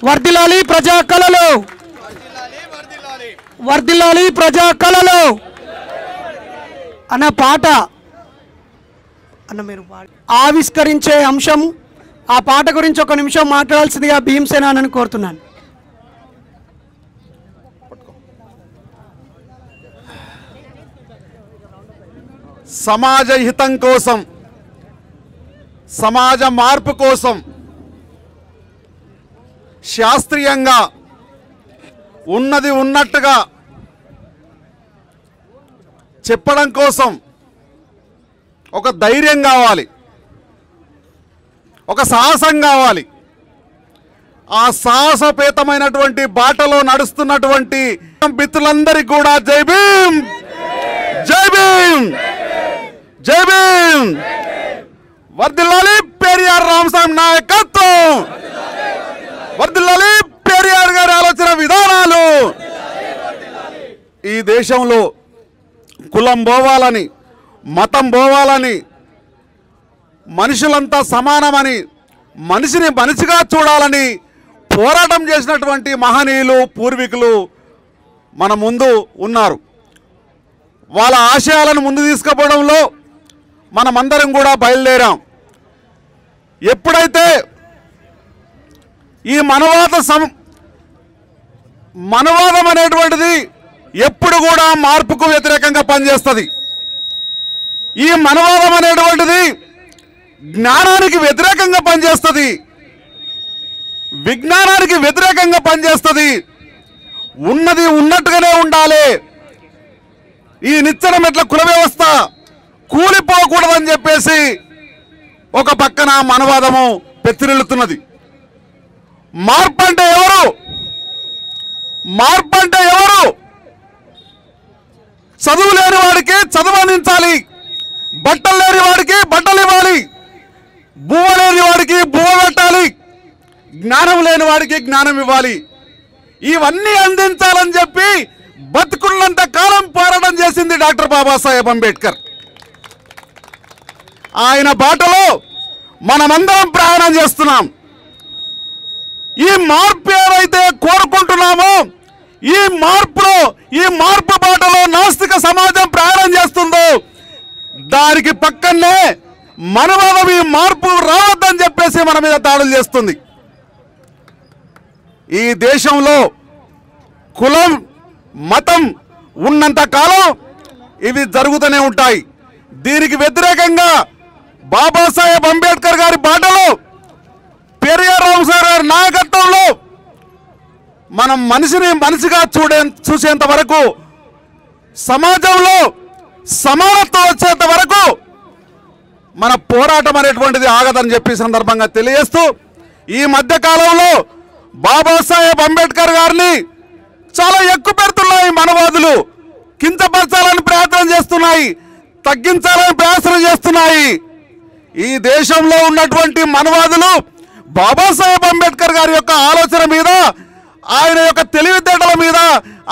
వర్ధిల్లాలి ప్రజా కళలు, వర్ధిల్లాలి ప్రజా కళలు అన్న పాట అన్న మీరు ఆవిష్కరించే అంశం, ఆ పాట గురించి ఒక నిమిషం మాట్లాడాల్సిందిగా భీమసేన అని కోరుతున్నాను. సమాజ హితం కోసం, సమాజ మార్పు కోసం శాస్త్రీయంగా ఉన్నది ఉన్నట్టుగా చెప్పడం కోసం ఒక ధైర్యం కావాలి, ఒక సాహసం కావాలి. ఆ సాహసపేతమైనటువంటి బాటలో నడుస్తున్నటువంటి మిత్రులందరికీ కూడా జై భీమ్, జై భీమ్, జై భీమ్. వర్ధిల్లాలి పెరియార్ రామస్వామి నాయకత్వం, వర్ధిల్లాలి పెరియార్ గారి ఆలోచన విధానాలు. ఈ దేశంలో కులం పోవాలని, మతం పోవాలని, మనుషులంతా సమానమని, మనిషిని మనిషిగా చూడాలని పోరాటం చేసినటువంటి మహనీయులు పూర్వీకులు మన ముందు ఉన్నారు. వాళ్ళ ఆశయాలను ముందు తీసుకుపోవడంలో మనమందరం కూడా బయలుదేరాం. ఎప్పుడైతే ఈ మనవాదం అనేటువంటిది ఎప్పుడు కూడా మార్పుకు వ్యతిరేకంగా పనిచేస్తుంది. ఈ మనవాదం అనేటువంటిది జ్ఞానానికి వ్యతిరేకంగా పనిచేస్తుంది, విజ్ఞానానికి వ్యతిరేకంగా పనిచేస్తుంది. ఉన్నది ఉన్నట్టుగానే ఉండాలి, ఈ నిచ్చెన మెట్ల కుల వ్యవస్థ కూలిపోకూడదని చెప్పేసి ఒక పక్కన మనవాదము పెత్తిరిల్లుతున్నది. మార్పు అంటే ఎవరు? మార్పు అంటే ఎవరు? చదువు లేని వాడికి చదువు అందించాలి, బట్టలు లేని వాడికి బట్టలు ఇవ్వాలి, బువ్వ లేని వాడికి బువ్వ పెట్టాలి, జ్ఞానం లేని వాడికి జ్ఞానం ఇవ్వాలి. ఇవన్నీ అందించాలని చెప్పి బతుకున్నంత కాలం పోరాటం చేసింది డాక్టర్ బాబాసాహెబ్ అంబేద్కర్. ఆయన బాటలో మనమందరం ప్రయాణం చేస్తున్నాం. ఈ మార్పు ఏవైతే కోరుకుంటున్నామో, ఈ మార్పు బాటలో నాస్తిక సమాజం ప్రయాణం చేస్తుందో దానికి పక్కనే మనవాదం ఈ మార్పు రావద్దని చెప్పేసి మన మీద దాడులు చేస్తుంది. ఈ దేశంలో కులం మతం ఉన్నంత కాలం ఇవి జరుగుతూనే ఉంటాయి. దీనికి వ్యతిరేకంగా బాబాసాహెబ్ అంబేద్కర్ గారి బాటలో, పెరియార్ రామస్వామి గారి నాయకత్వంలో మనం మనిషిని మనిషిగా చూసేంత వరకు, సమాజంలో సమానత్వం వచ్చేంత వరకు మన పోరాటం అనేటువంటిది ఆగదని చెప్పి సందర్భంగా తెలియజేస్తూ, ఈ మధ్య కాలంలో బాబాసాహెబ్ అంబేద్కర్ గారిని చాలా ఎక్కువ పెడుతున్నాయి మనవాదులు, కించపరచాలని ప్రయత్నం చేస్తున్నాయి, తగ్గించాలని ప్రయత్నం చేస్తున్నాయి. ఈ దేశంలో ఉన్నటువంటి మనవాదులు బాబాసాహెబ్ అంబేద్కర్ గారి యొక్క ఆలోచన మీద, ఆయన యొక్క తెలివితేటల మీద,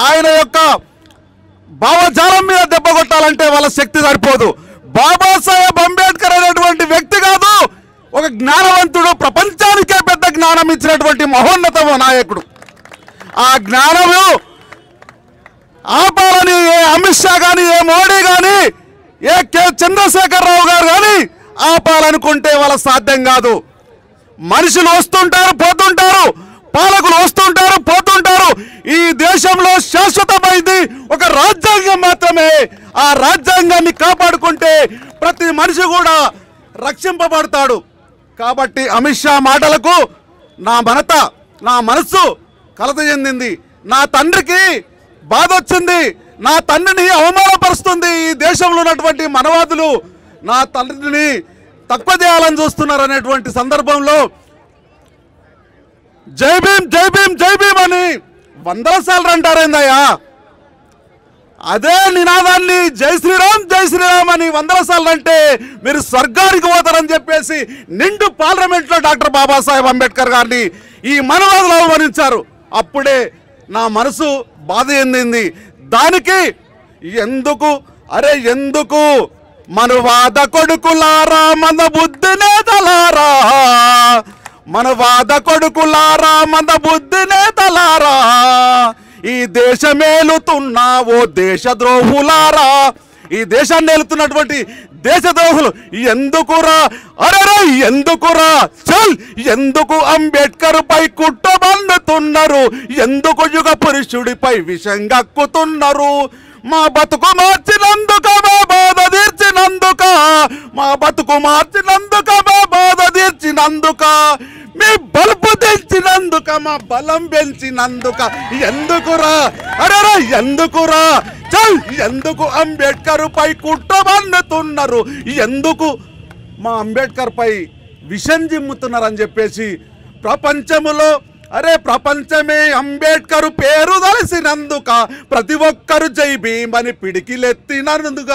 ఆయన యొక్క భావజాలం మీద దెబ్బ కొట్టాలంటే వాళ్ళ శక్తి సరిపోదు. బాబాసాహెబ్ అంబేద్కర్ అనేటువంటి వ్యక్తి కాదు, ఒక జ్ఞానవంతుడు, ప్రపంచానికే పెద్ద జ్ఞానం ఇచ్చినటువంటి మహోన్నత నాయకుడు. ఆ జ్ఞానము ఆపాలని ఏ అమిత్ షా కానీ, ఏ మోడీ కానీ, ఏ చంద్రశేఖరరావు గారు కానీ ఆపాలనుకుంటే వాళ్ళ సాధ్యం కాదు. మనుషులు వస్తుంటారు పోతుంటారు, పాలకులు వస్తుంటారు పోతుంటారు. ఈ దేశంలో శాశ్వతమైంది ఒక రాజ్యాంగం మాత్రమే. ఆ రాజ్యాంగాన్ని కాపాడుకుంటే ప్రతి మనిషి కూడా రక్షింపబడతాడు. కాబట్టి అమిత్ షా మాటలకు నా మనస్సు కలత చెందింది. నా తండ్రికి బాధ వచ్చింది, నా తండ్రిని అవమానపరుస్తుంది ఈ దేశంలో ఉన్నటువంటి మనవాదులు, నా తండ్రిని తక్కువ చేయాలని చూస్తున్నారు అనేటువంటి సందర్భంలో జై భీమ్ జై భీమ్ జై భీమ్ అని 100 సార్లు అంటారేందయ్యా? అదే నినాదాన్ని జై శ్రీరామ్ అని 100 సార్లు అంటే మీరు స్వర్గానికి పోతారని చెప్పేసి నిండు పార్లమెంట్లో డాక్టర్ బాబాసాహెబ్ అంబేద్కర్ గారిని ఈ మనవాదులు అవమానించారు. అప్పుడే నా మనసు బాధ చెందింది. దానికి ఎందుకు మనవాద కొడుకులారా, మన బుద్ధి నేతలారా, మనవాద కొడుకులారా, మన బుద్ధి నేతలారా, ఈ దేశమేలుతున్న ఓ దేశద్రోహులారా, ఈ దేశాన్ని ఏలుతున్నటువంటి దేశద్రోహులు ఎందుకురా, ఎందుకురా, ఎందుకు అంబేద్కర్ పై కుట్రబన్నుతున్నారు, ఎందుకు యుగ పురుషుడిపై విషం గక్కుతున్నారు? మా బతుకు మార్చినందుక, మా బాధ తీర్చినందుక, మా బతుకు మార్చినందుక, మా బాధ తీర్చినందుక, మీ బలుపు తెచ్చినందుక, మా బలం పెంచినందుక ఎందుకురా, ఎందుకురా, ఎందుకు అంబేద్కర్ పై కుట్రబన్నుతున్నారు, ఎందుకు మా అంబేద్కర్ పై విషం జిమ్ముతున్నారు అని చెప్పేసి ప్రపంచంలో అరే ప్రపంచమే అంబేద్కర్ పేరు తెలిసినందుక ప్రతి ఒక్కరు జై భీమ్ అని పిడికిలెత్తినందుక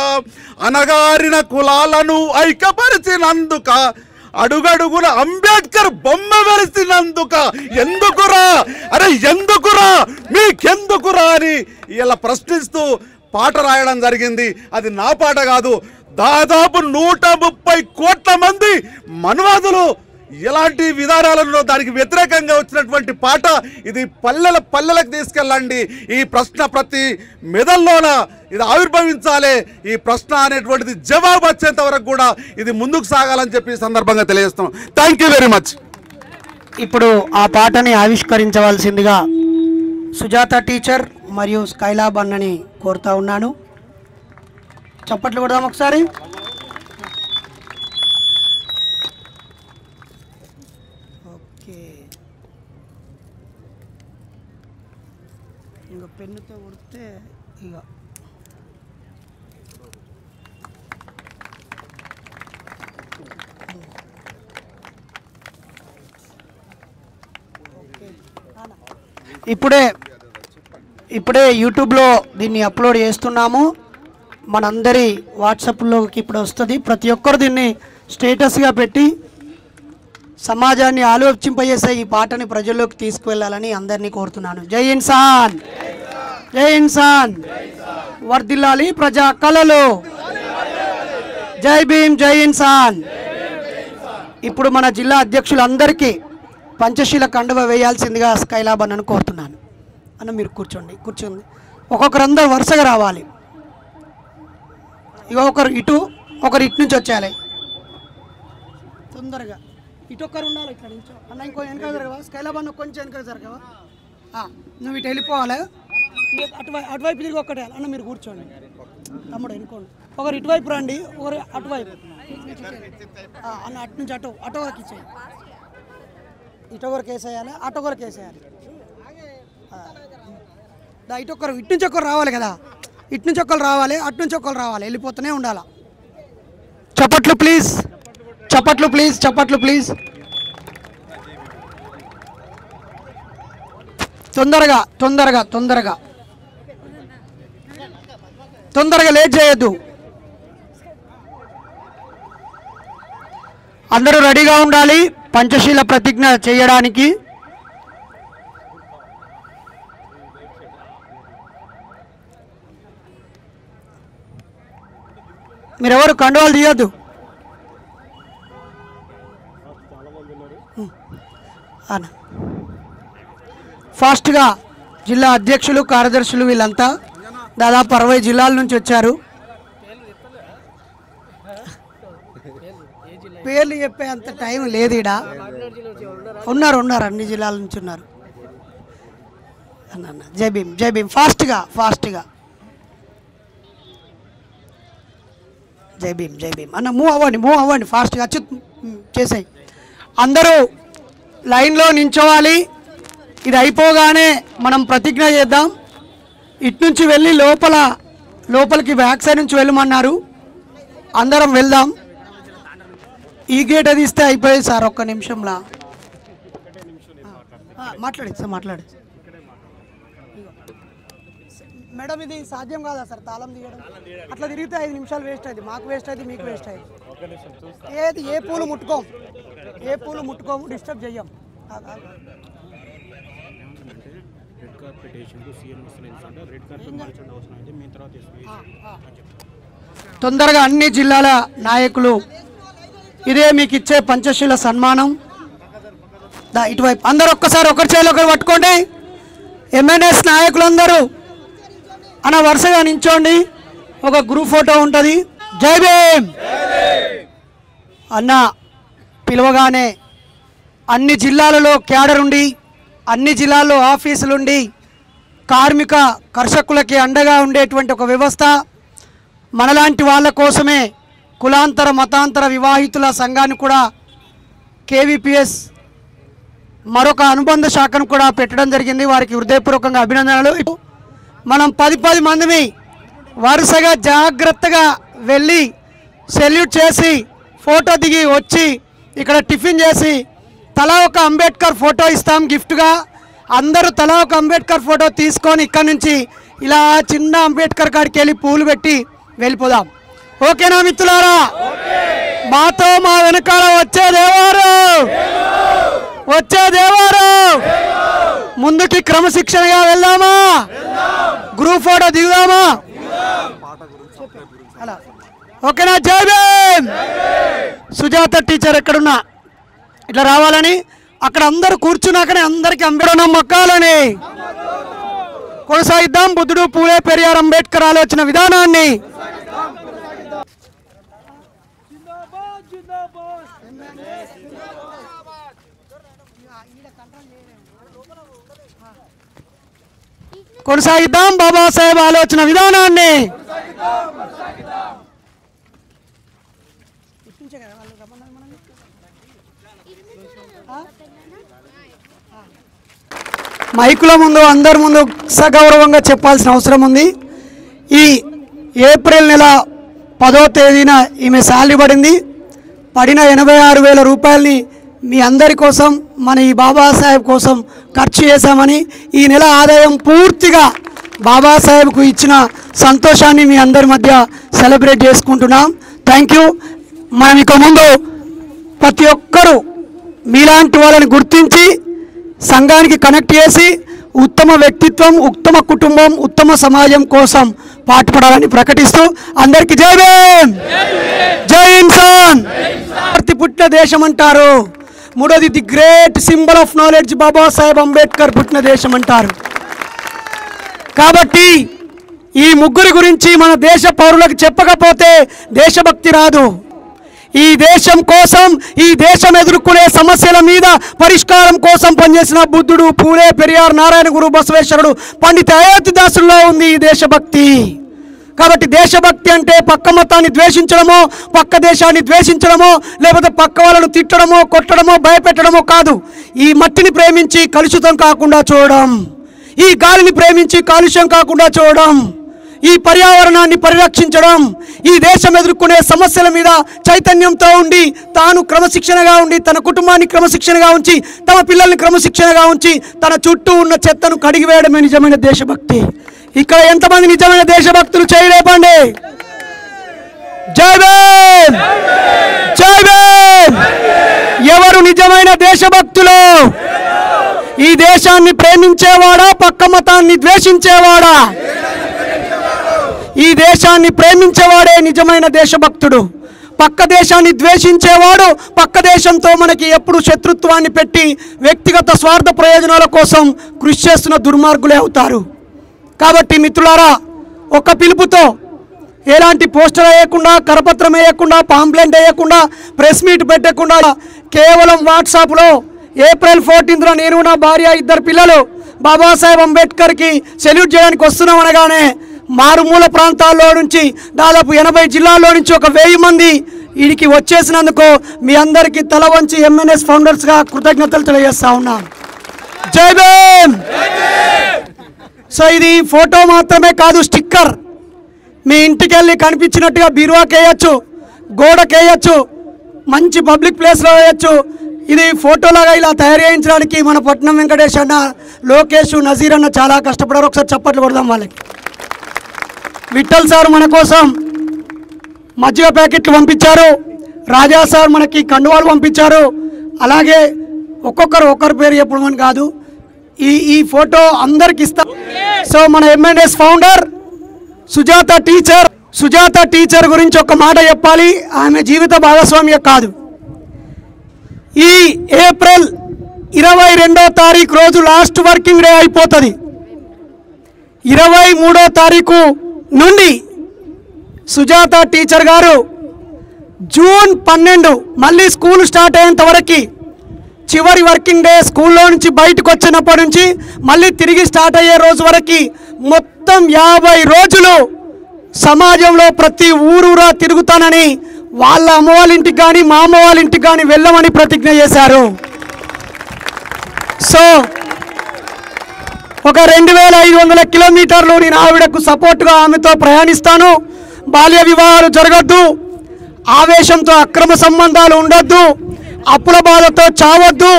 అనగారిన కులాలను ఐక్యపరిచినందుక అడుగడుగున అంబేద్కర్ బొమ్మ వెలిసినందుక ఎందుకురా, అరే ఎందుకురా, మీకెందుకురా అని ఇలా ప్రశ్నిస్తూ పాట రాయడం జరిగింది. అది నా పాట కాదు, దాదాపు 130 కోట్ల మంది మనువాదులు ఎలాంటి విధానాలలో దానికి వ్యతిరేకంగా వచ్చినటువంటి పాట ఇది. పల్లెలకు తీసుకెళ్ళండి. ఈ ప్రశ్న ప్రతి మెదల్లోన ఇది ఆవిర్భవించాలి. ఈ ప్రశ్న అనేటువంటిది జవాబు వచ్చేంత వరకు కూడా ఇది ముందుకు సాగాలని చెప్పి సందర్భంగా తెలియజేస్తున్నాం. Thank you very much. ఇప్పుడు ఆ పాటని ఆవిష్కరించవలసిందిగా సుజాత టీచర్ మరియు స్కైలాబ్ అన్నని కోరుతా ఉన్నాను. చప్పట్లు కొడదాం ఒకసారి. ఓకే, ఇంకా పెన్నుతో కొడితే ఇక ఇప్పుడే యూట్యూబ్లో దీన్ని అప్లోడ్ చేస్తున్నాము. మనందరి వాట్సాప్లోకి ఇప్పుడు వస్తుంది. ప్రతి ఒక్కరు దీన్ని స్టేటస్గా పెట్టి సమాజాన్ని ఆలోచింపజేసే ఈ పాటని ప్రజల్లోకి తీసుకువెళ్ళాలని అందరినీ కోరుతున్నాను. జై ఇన్సాన్, జై ఇన్సాన్, వర్ధిల్లాలి ప్రజా కళలు. జై భీమ్, జై ఇన్సాన్. ఇప్పుడు మన జిల్లా అధ్యక్షులందరికీ పంచశీల కండువ వేయాల్సిందిగా స్కైలాబ్ అన్నను కోరుతున్నాను. అన్న మీరు కూర్చోండి. ఒక్కొక్కరందరూ వరుసగా రావాలి. ఇక ఒకరు ఇటు, ఒకరు ఇటు నుంచి వచ్చేయాలి తొందరగా. ఇటు ఒక్కరు ఉండాలి. ఇక్కడ నుంచో అన్న, ఇంకో వెనక జరగవా? స్కైలాబ్ అన్న కొంచెం వెనక జరగవా? నువ్వు ఇటు వెళ్ళిపోవాలి. అటువైపు తిరిగి ఒక్కటే అన్న, మీరు కూర్చోండి. తమ్ముడు ఎన్నుకోండి. ఒకరు ఇటువైపు రండి, ఒకరు అటువైపు. అన్న అటు నుంచి అటు వరకు ఇచ్చేయాలి. ఇటు ఒకరు కేసేయాలి, అటు ఒకరు కేసేయాలి. ఇటు ఒక్కరు, ఇటు నుంచి ఒక్కరు రావాలి కదా. ఇటు నుంచి ఒక్కరు రావాలి, అటు నుంచి ఒక్కరు రావాలి. వెళ్ళిపోతూనే ఉండాలి. చప్పట్లు ప్లీజ్, చప్పట్లు ప్లీజ్, చప్పట్లు ప్లీజ్. తొందరగా తొందరగా తొందరగా తొందరగా లేట్ చేయొద్దు. అందరూ రెడీగా ఉండాలి పంచశీల ప్రతిజ్ఞ చేయడానికి. మీరెవరు కండువాలు తీయొద్దు. ఫాస్ట్గా జిల్లా అధ్యక్షులు, కార్యదర్శులు వీళ్ళంతా దాదాపు 60 జిల్లాల నుంచి వచ్చారు. పేర్లు చెప్పే అంత టైం లేదు ఈడ. ఉన్నారు అన్ని జిల్లాల నుంచి ఉన్నారు. అన్న జై భీమ్, జై భీమ్. ఫాస్ట్గా జై భీమ్, జై భీమ్. అన్న మూవ్ అవ్వండి ఫాస్ట్గా చేసాయి. అందరూ లైన్లో నించోవాలి. ఇది అయిపోగానే మనం ప్రతిజ్ఞ చేద్దాం. ఇటు నుంచి వెళ్ళి లోపలికి బ్యాక్ సైడ్ నుంచి వెళ్ళమన్నారు. అందరం వెళ్దాం. ఈ గేట్ అది ఇస్తే అయిపోయింది సార్. ఒక్క నిమిషంలో మాట్లాడి మేడం, ఇది సాధ్యం కాదా సార్ తాళం తీయడం? అట్లా తిరిగితే 5 నిమిషాలు వేస్ట్ అయింది. మాకు వేస్ట్ అయింది, మీకు వేస్ట్ అయింది. ఏ పూలు ముట్టుకోము, డిస్టర్బ్ చెయ్యం. తొందరగా అన్ని జిల్లాల నాయకులు, ఇదే మీకు ఇచ్చే పంచశీల సన్మానం. ఇటువైపు అందరూ ఒక్కసారి ఒకరి చేయాలి, ఒకరు పట్టుకోండి. ఎంఎన్ఎస్ నాయకులందరూ అన్న వరుసగా నించోండి. ఒక గ్రూప్ ఫోటో ఉంటుంది. జై భీమ్ అన్న పిలవగానే అన్ని జిల్లాలలో క్యాడర్ ఉండి, అన్ని జిల్లాల్లో ఆఫీసులుండి కార్మిక కర్షకులకి అండగా ఉండేటువంటి ఒక వ్యవస్థ. మనలాంటి వాళ్ళ కోసమే కులాంతర మతాంతర వివాహితుల సంఘాన్ని కూడా కేవీపీఎస్ మరొక అనుబంధ శాఖను కూడా పెట్టడం జరిగింది. వారికి హృదయపూర్వకంగా అభినందనలు. మనం 10 మందిని వరుసగా జాగ్రత్తగా వెళ్ళి సెల్యూట్ చేసి ఫోటో దిగి వచ్చి ఇక్కడ టిఫిన్ చేసి తలా ఒక అంబేద్కర్ ఫోటో ఇస్తాం గిఫ్ట్గా. అందరూ తలా ఒక అంబేద్కర్ ఫోటో తీసుకొని ఇక్కడ నుంచి ఇలా చిన్న అంబేద్కర్ కాడికి వెళ్ళి పూలు పెట్టి వెళ్ళిపోదాం. ఓకేనా మిత్రులారా? మాతో మా వెనకాల వచ్చేదేవారు ముందుకి క్రమశిక్షణగా వెళ్దామా? గ్రూప్ ఫోటో దిగుదామా? ఓకేనా? జై భీమ్. సుజాత టీచర్ ఎక్కడున్నా ఇట్లా రావాలని, అక్కడ అందరూ కూర్చున్నాకనే అందరికీ అంబేద్కర్ మొక్కాలని కొనసాగిద్దాం. బుద్ధుడు, పూలే, పెరియార్, అంబేద్కర్ ఆలోచన విధానాన్ని. కొనసాగిద్దాం బాబాసాహెబ్ ఆలోచన విధానాన్ని. మైకుల ముందు అందరి ముందు సగౌరవంగా చెప్పాల్సిన అవసరం ఉంది. ఈ ఏప్రిల్ నెల 10వ తేదీన ఈమె శాలరీ పడిన 86,000 రూపాయలని మీ అందరి కోసం, మన ఈ బాబాసాహెబ్ కోసం ఖర్చు చేశామని, ఈ నెల ఆదాయం పూర్తిగా బాబాసాహెబ్కు ఇచ్చిన సంతోషాన్ని మీ అందరి మధ్య సెలబ్రేట్ చేసుకుంటున్నాం. Thank you. మనం ఇక ముందు ప్రతి ఒక్కరూ మీలాంటి వాళ్ళని గుర్తించి సంఘానికి కనెక్ట్ చేసి ఉత్తమ వ్యక్తిత్వం, ఉత్తమ కుటుంబం, ఉత్తమ సమాజం కోసం పాటుపడాలని ప్రకటిస్తూ అందరికీ జై భీమ్, జై ఇన్సాన్. పుట్టిన దేశం అంటారు. మూడోది the great symbol of knowledge Babasaheb Ambedkar పుట్టిన దేశం అంటారు. కాబట్టి ఈ ముగ్గురి గురించి మన దేశ పౌరులకు చెప్పకపోతే దేశభక్తి రాదు. ఈ దేశం కోసం, ఈ దేశం ఎదుర్కొనే సమస్యల మీద పరిష్కారం కోసం పనిచేసిన బుద్ధుడు, పూలే, పెరియార్, నారాయణ గురు, బసవేశ్వరుడు, పండిత అయోధ్యదాసుల్లో ఉంది ఈ దేశభక్తి. కాబట్టి దేశభక్తి అంటే పక్క మతాన్ని ద్వేషించడమో, పక్క దేశాన్ని ద్వేషించడమో, లేకపోతే పక్క వాళ్ళను తిట్టడమో, కొట్టడమో, భయపెట్టడమో కాదు. ఈ మట్టిని ప్రేమించి కలుషితం కాకుండా చూడడం, ఈ గాలిని ప్రేమించి కాలుష్యం కాకుండా చూడడం, ఈ పర్యావరణాన్ని పరిరక్షించడం, ఈ దేశం ఎదుర్కొనే సమస్యల మీద చైతన్యంతో ఉండి తాను క్రమశిక్షణగా ఉండి తన కుటుంబాన్ని క్రమశిక్షణగా ఉంచి తమ పిల్లల్ని క్రమశిక్షణగా ఉంచి తన చుట్టూ ఉన్న చెత్తను కడిగివేయడమే నిజమైన దేశభక్తి. ఇక్కడ ఎంతమంది నిజమైన దేశభక్తులు చేయలేపండి. జై భీమ్, జై భీమ్. ఎవరు నిజమైన దేశభక్తులు? ఈ దేశాన్ని ప్రేమించేవాడా, పక్క మతాన్ని ద్వేషించేవాడా? ఈ దేశాన్ని ప్రేమించేవాడే నిజమైన దేశభక్తుడు. పక్క దేశాన్ని ద్వేషించేవాడు పక్క దేశంతో మనకి ఎప్పుడు శత్రుత్వాన్ని పెట్టి వ్యక్తిగత స్వార్థ ప్రయోజనాల కోసం కృషి చేస్తున్న దుర్మార్గులే అవుతారు. కాబట్టి మిత్రులారా, ఒక పిలుపుతో ఎలాంటి పోస్టర్ వేయకుండా, కరపత్రం వేయకుండా, పాంప్లెంట్ వేయకుండా, ప్రెస్ మీట్ పెట్టకుండా కేవలం వాట్సాప్లో ఏప్రిల్ 14న నేను, నా భార్య, 2 పిల్లలు బాబాసాహెబ్ అంబేద్కర్కి సెల్యూట్ చేయడానికి వస్తున్నాం అనగానే మారుమూల ప్రాంతాల్లో నుంచి దాదాపు 80 జిల్లాల్లో నుంచి ఒక 1000 మంది వీడికి వచ్చేసినందుకు మీ అందరికీ తల వంచి ఎంఎన్ఎస్ ఫౌండర్స్గా కృతజ్ఞతలు తెలియజేస్తా ఉన్నాం. జై భీమ్. సో ఇది ఫోటో మాత్రమే కాదు, స్టిక్కర్. మీ ఇంటికి వెళ్ళి కనిపించినట్టుగా బీరువాకి వేయచ్చు, గోడకి వేయచ్చు, మంచి పబ్లిక్ ప్లేస్లో వేయచ్చు. ఇది ఫోటోలాగా ఇలా తయారు చేయించడానికి మన పట్నం వెంకటేష్ అన్న, లోకేష్, నజీర్ అన్న చాలా కష్టపడారు. ఒకసారి చప్పట్లు కొడదాం వాళ్ళకి. విఠల్ సార్ మన కోసం మజ్జిగ ప్యాకెట్లు పంపించారు. రాజా సార్ మనకి కండువాలు పంపించారు. అలాగే ఒక్కొక్కరు పేరు చెప్పడం కాదు, ఈ ఫోటో అందరికి ఇస్తాం. సో మన ఎంఎన్ఎస్ ఫౌండర్ సుజాత టీచర్ గురించి ఒక మాట చెప్పాలి. ఆమె జీవిత భాగస్వామ్య కాదు. ఈ ఏప్రిల్ 22వ తారీఖు రోజు లాస్ట్ వర్కింగ్ డే అయిపోతుంది. 23వ తారీఖు నుండి సుజాత టీచర్ గారు జూన్ 12 మళ్ళీ స్కూల్ స్టార్ట్ అయ్యేంత వరకు, చివరి వర్కింగ్ డే స్కూల్లో నుంచి బయటకు వచ్చినప్పటి నుంచి మళ్ళీ తిరిగి స్టార్ట్ అయ్యే రోజు వరకు మొత్తం 50 రోజులు సమాజంలో ప్రతి ఊరూరా తిరుగుతానని వాళ్ళ అమ్మ వాళ్ళ ఇంటికి కానీ మా అమ్మ వాళ్ళ ఇంటికి కానీ వెళ్ళమని ప్రతిజ్ఞ చేశారు. సో ఒక 2500 కిలోమీటర్లు నేను ఆవిడకు సపోర్ట్గా ఆమెతో ప్రయాణిస్తాను. బాల్య వివాహాలు జరగద్దు, ఆవేశంతో అక్రమ సంబంధాలు ఉండొద్దు, అప్పుల బాధతో చావద్దు,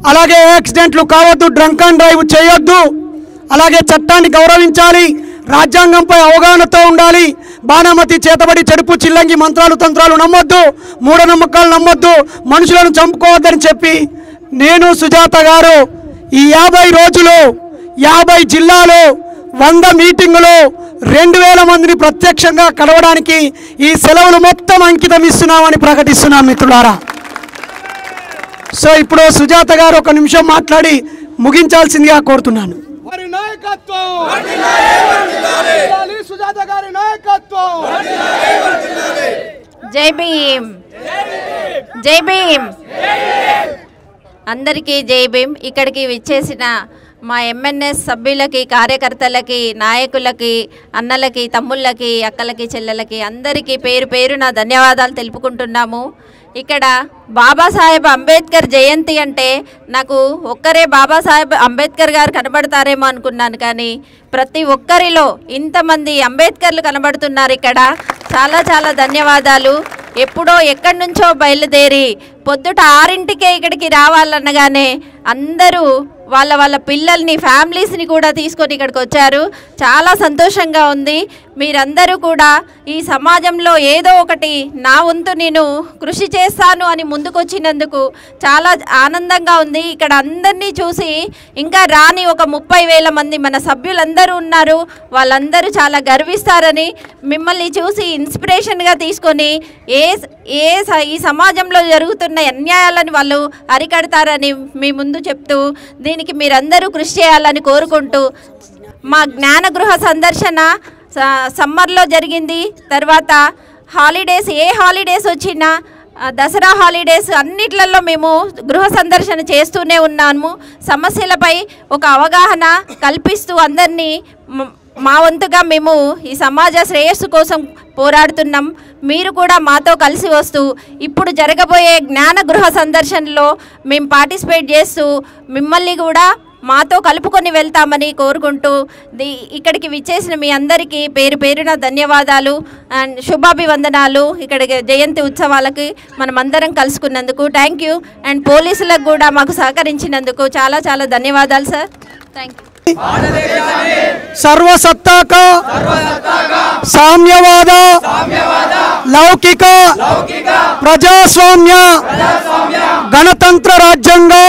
అలాగే యాక్సిడెంట్లు కావద్దు, డ్రంక్ అండ్ డ్రైవ్ చేయొద్దు, అలాగే చట్టాన్ని గౌరవించాలి, రాజ్యాంగంపై అవగాహనతో ఉండాలి, బాణమతి చేతబడి చెడుపు చిల్లంగి మంత్రాలు తంత్రాలు నమ్మొద్దు, మూఢనమ్మకాలు నమ్మొద్దు, మనుషులను చంపుకోవద్దని చెప్పి నేను సుజాత గారు ఈ 50 రోజులు 50 జిల్లాలు 100 మీటింగులు 2000 మందిని ప్రత్యక్షంగా కలవడానికి ఈ సెలవులు మొత్తం అంకితం ఇస్తున్నామని ప్రకటిస్తున్నాం మిత్రులారా. సో ఇప్పుడు సుజాత గారు ఒక నిమిషం మాట్లాడి ముగించాల్సిందిగా కోరుతున్నాను. వారి నాయకత్వం సుజాత గారి నాయకత్వం. జై భీమ్, జై భీమ్, అందరికీ జై భీమ్. ఇక్కడికి విచ్చేసిన మా ఎంఎన్ఎస్ సభ్యులకి, కార్యకర్తలకి, నాయకులకి, అన్నలకి, తమ్ముళ్ళకి, అక్కలకి, చెల్లెలకి అందరికీ పేరు పేరున ధన్యవాదాలు తెలుపుకుంటున్నాము. ఇక్కడ బాబాసాహెబ్ అంబేద్కర్ జయంతి అంటే నాకు ఒక్కరే బాబాసాహెబ్ అంబేద్కర్ గారు కనబడతారేమో అనుకున్నాను, కానీ ప్రతి ఒక్కరిలో ఇంతమంది అంబేద్కర్లు కనబడుతున్నారు ఇక్కడ. చాలా చాలా ధన్యవాదాలు. ఎప్పుడో ఎక్కడి నుంచో బయలుదేరి పొద్దుట 6ంటికే ఇక్కడికి రావాలనగానే అందరూ వాళ్ళ పిల్లల్ని, ఫ్యామిలీస్ని కూడా తీసుకొని ఇక్కడికి వచ్చారు. చాలా సంతోషంగా ఉంది. మీరందరూ కూడా ఈ సమాజంలో ఏదో ఒకటి నా వంతు నేను కృషి చేస్తాను అని ముందుకొచ్చినందుకు చాలా ఆనందంగా ఉంది. ఇక్కడ అందరినీ చూసి ఇంకా రాని ఒక 30,000 మంది మన సభ్యులందరూ ఉన్నారు, వాళ్ళందరూ చాలా గర్విస్తారని, మిమ్మల్ని చూసి ఇన్స్పిరేషన్గా తీసుకొని ఈ సమాజంలో జరుగుతున్న అన్యాయాలను వాళ్ళు అరికడతారని మీ ముందు చెప్తూ దీనికి మీరందరూ కృషి చేయాలని కోరుకుంటూ, మా జ్ఞానగృహ సందర్శన సమ్మర్లో జరిగింది. తర్వాత హాలిడేస్, ఏ హాలిడేస్ వచ్చినా, దసరా హాలిడేస్ అన్నిట్లలో మేము గృహ సందర్శన చేస్తూనే ఉన్నాము. సమస్యలపై ఒక అవగాహన కల్పిస్తూ అందరినీ మా వంతుగా మేము ఈ సమాజ శ్రేయస్సు కోసం పోరాడుతున్నాం. మీరు కూడా మాతో కలిసి వస్తూ ఇప్పుడు జరగబోయే జ్ఞాన గృహ సందర్శనలో మేము పార్టిసిపేట్ చేస్తూ మిమ్మల్ని కూడా మాతో కలుపుకొని వెళ్తామని కోరుకుంటూ ఇక్కడికి విచ్చేసిన మీ అందరికీ పేరు పేరున ధన్యవాదాలు అండ్ శుభాభివందనాలు. ఇక్కడ జయంతి ఉత్సవాలకి మనమందరం కలుసుకున్నందుకు థ్యాంక్ యూ. అండ్ పోలీసులకు కూడా మాకు సహకరించినందుకు చాలా చాలా ధన్యవాదాలు సార్. Thank you. सर्वसत्ताक साम्यवाद लौकिक प्रजास्वाम्य गणतंत्र राज्यांगा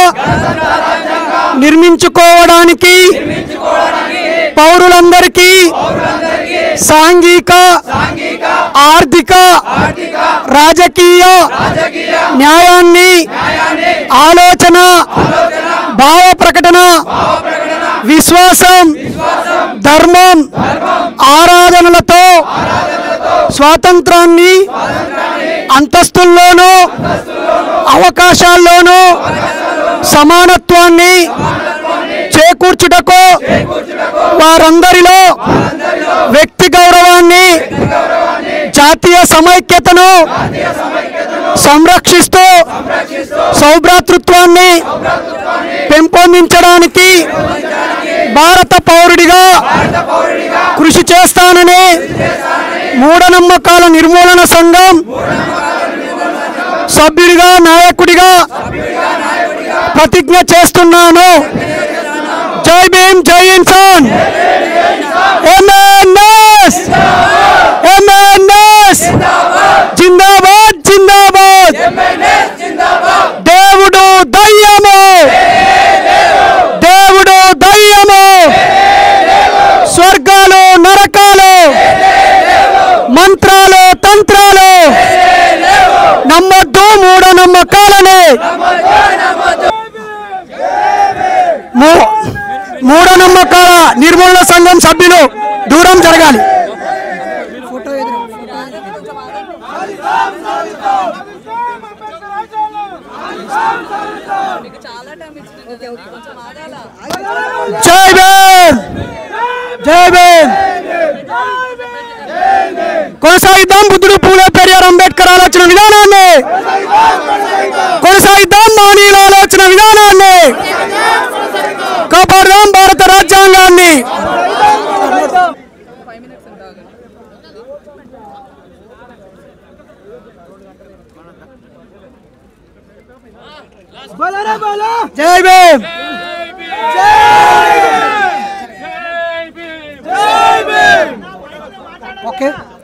నిర్మించుకోవడానికి పౌరులందరికీ సాంఘిక, ఆర్థిక, రాజకీయ న్యాయాన్ని ఆలోచన, భావ ప్రకటన, విశ్వాసం, ధర్మం, ఆరాధనలతో స్వాతంత్రాన్ని అంతస్తుల్లోనూ అవకాశాల్లోనూ సమానత్వాన్ని చేకూర్చుటకు వారందరిలో వ్యక్తి గౌరవాన్ని, జాతీయ సమైక్యతను సంరక్షిస్తూ సౌభ్రాతృత్వాన్ని పెంపొందించడానికి భారత పౌరుడిగా కృషి చేస్తానని మూఢనమ్మకాల నిర్మూలన సంఘం సభ్యుడిగా, నాయకుడిగా ప్రతిజ్ఞ చేస్తున్నాను. జై భీమ్, జై ఇన్సాన్. ఎంఎన్ఎస్ జిందాబాద్, జిందాబాద్. దేవుడు దయ్యము, దేవుడు దయ్యము. స్వర్గాలు, నరకాలు, మంత్రాలు, తంత్రాలు నమ్మొద్దు, మూఢనమ్మకాలని. మూఢనమ్మకాల నిర్మూలన సంఘం సభ్యులు దూరం జరగాలి. జై భీమ్, జై భీమ్. కొనసాగిద్దాం బుద్ధుడు, పూలే, పెరియార్, అంబేద్కర్ ఆలోచన విధానాన్ని, కొనసాగిద్దాం మహనీయుల ఆలోచన విధానాన్ని, కాపాడుదాం భారత రాజ్యాంగాన్ని. జై భీమ్.